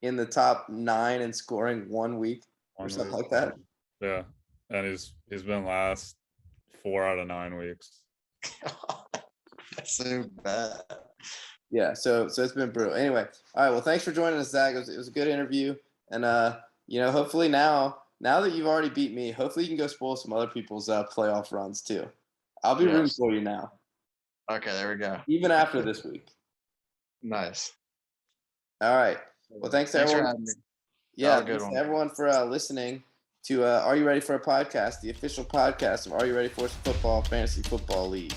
in the top 9 in scoring 1 week or something like that. Yeah, and he's been last 4 out of 9 weeks. That's so bad. Yeah, so it's been brutal. Anyway, all right. Well, thanks for joining us, Zach. It was a good interview, and hopefully now that you've already beat me, hopefully you can go spoil some other people's playoff runs too. I'll be rooting for you now. Okay, there we go. Even after this week. Nice. All right. Well, thanks to everyone. For having me. Yeah, thanks to everyone for listening to Are You Ready for a Podcast, the official podcast of Are You Ready for Football Fantasy Football League.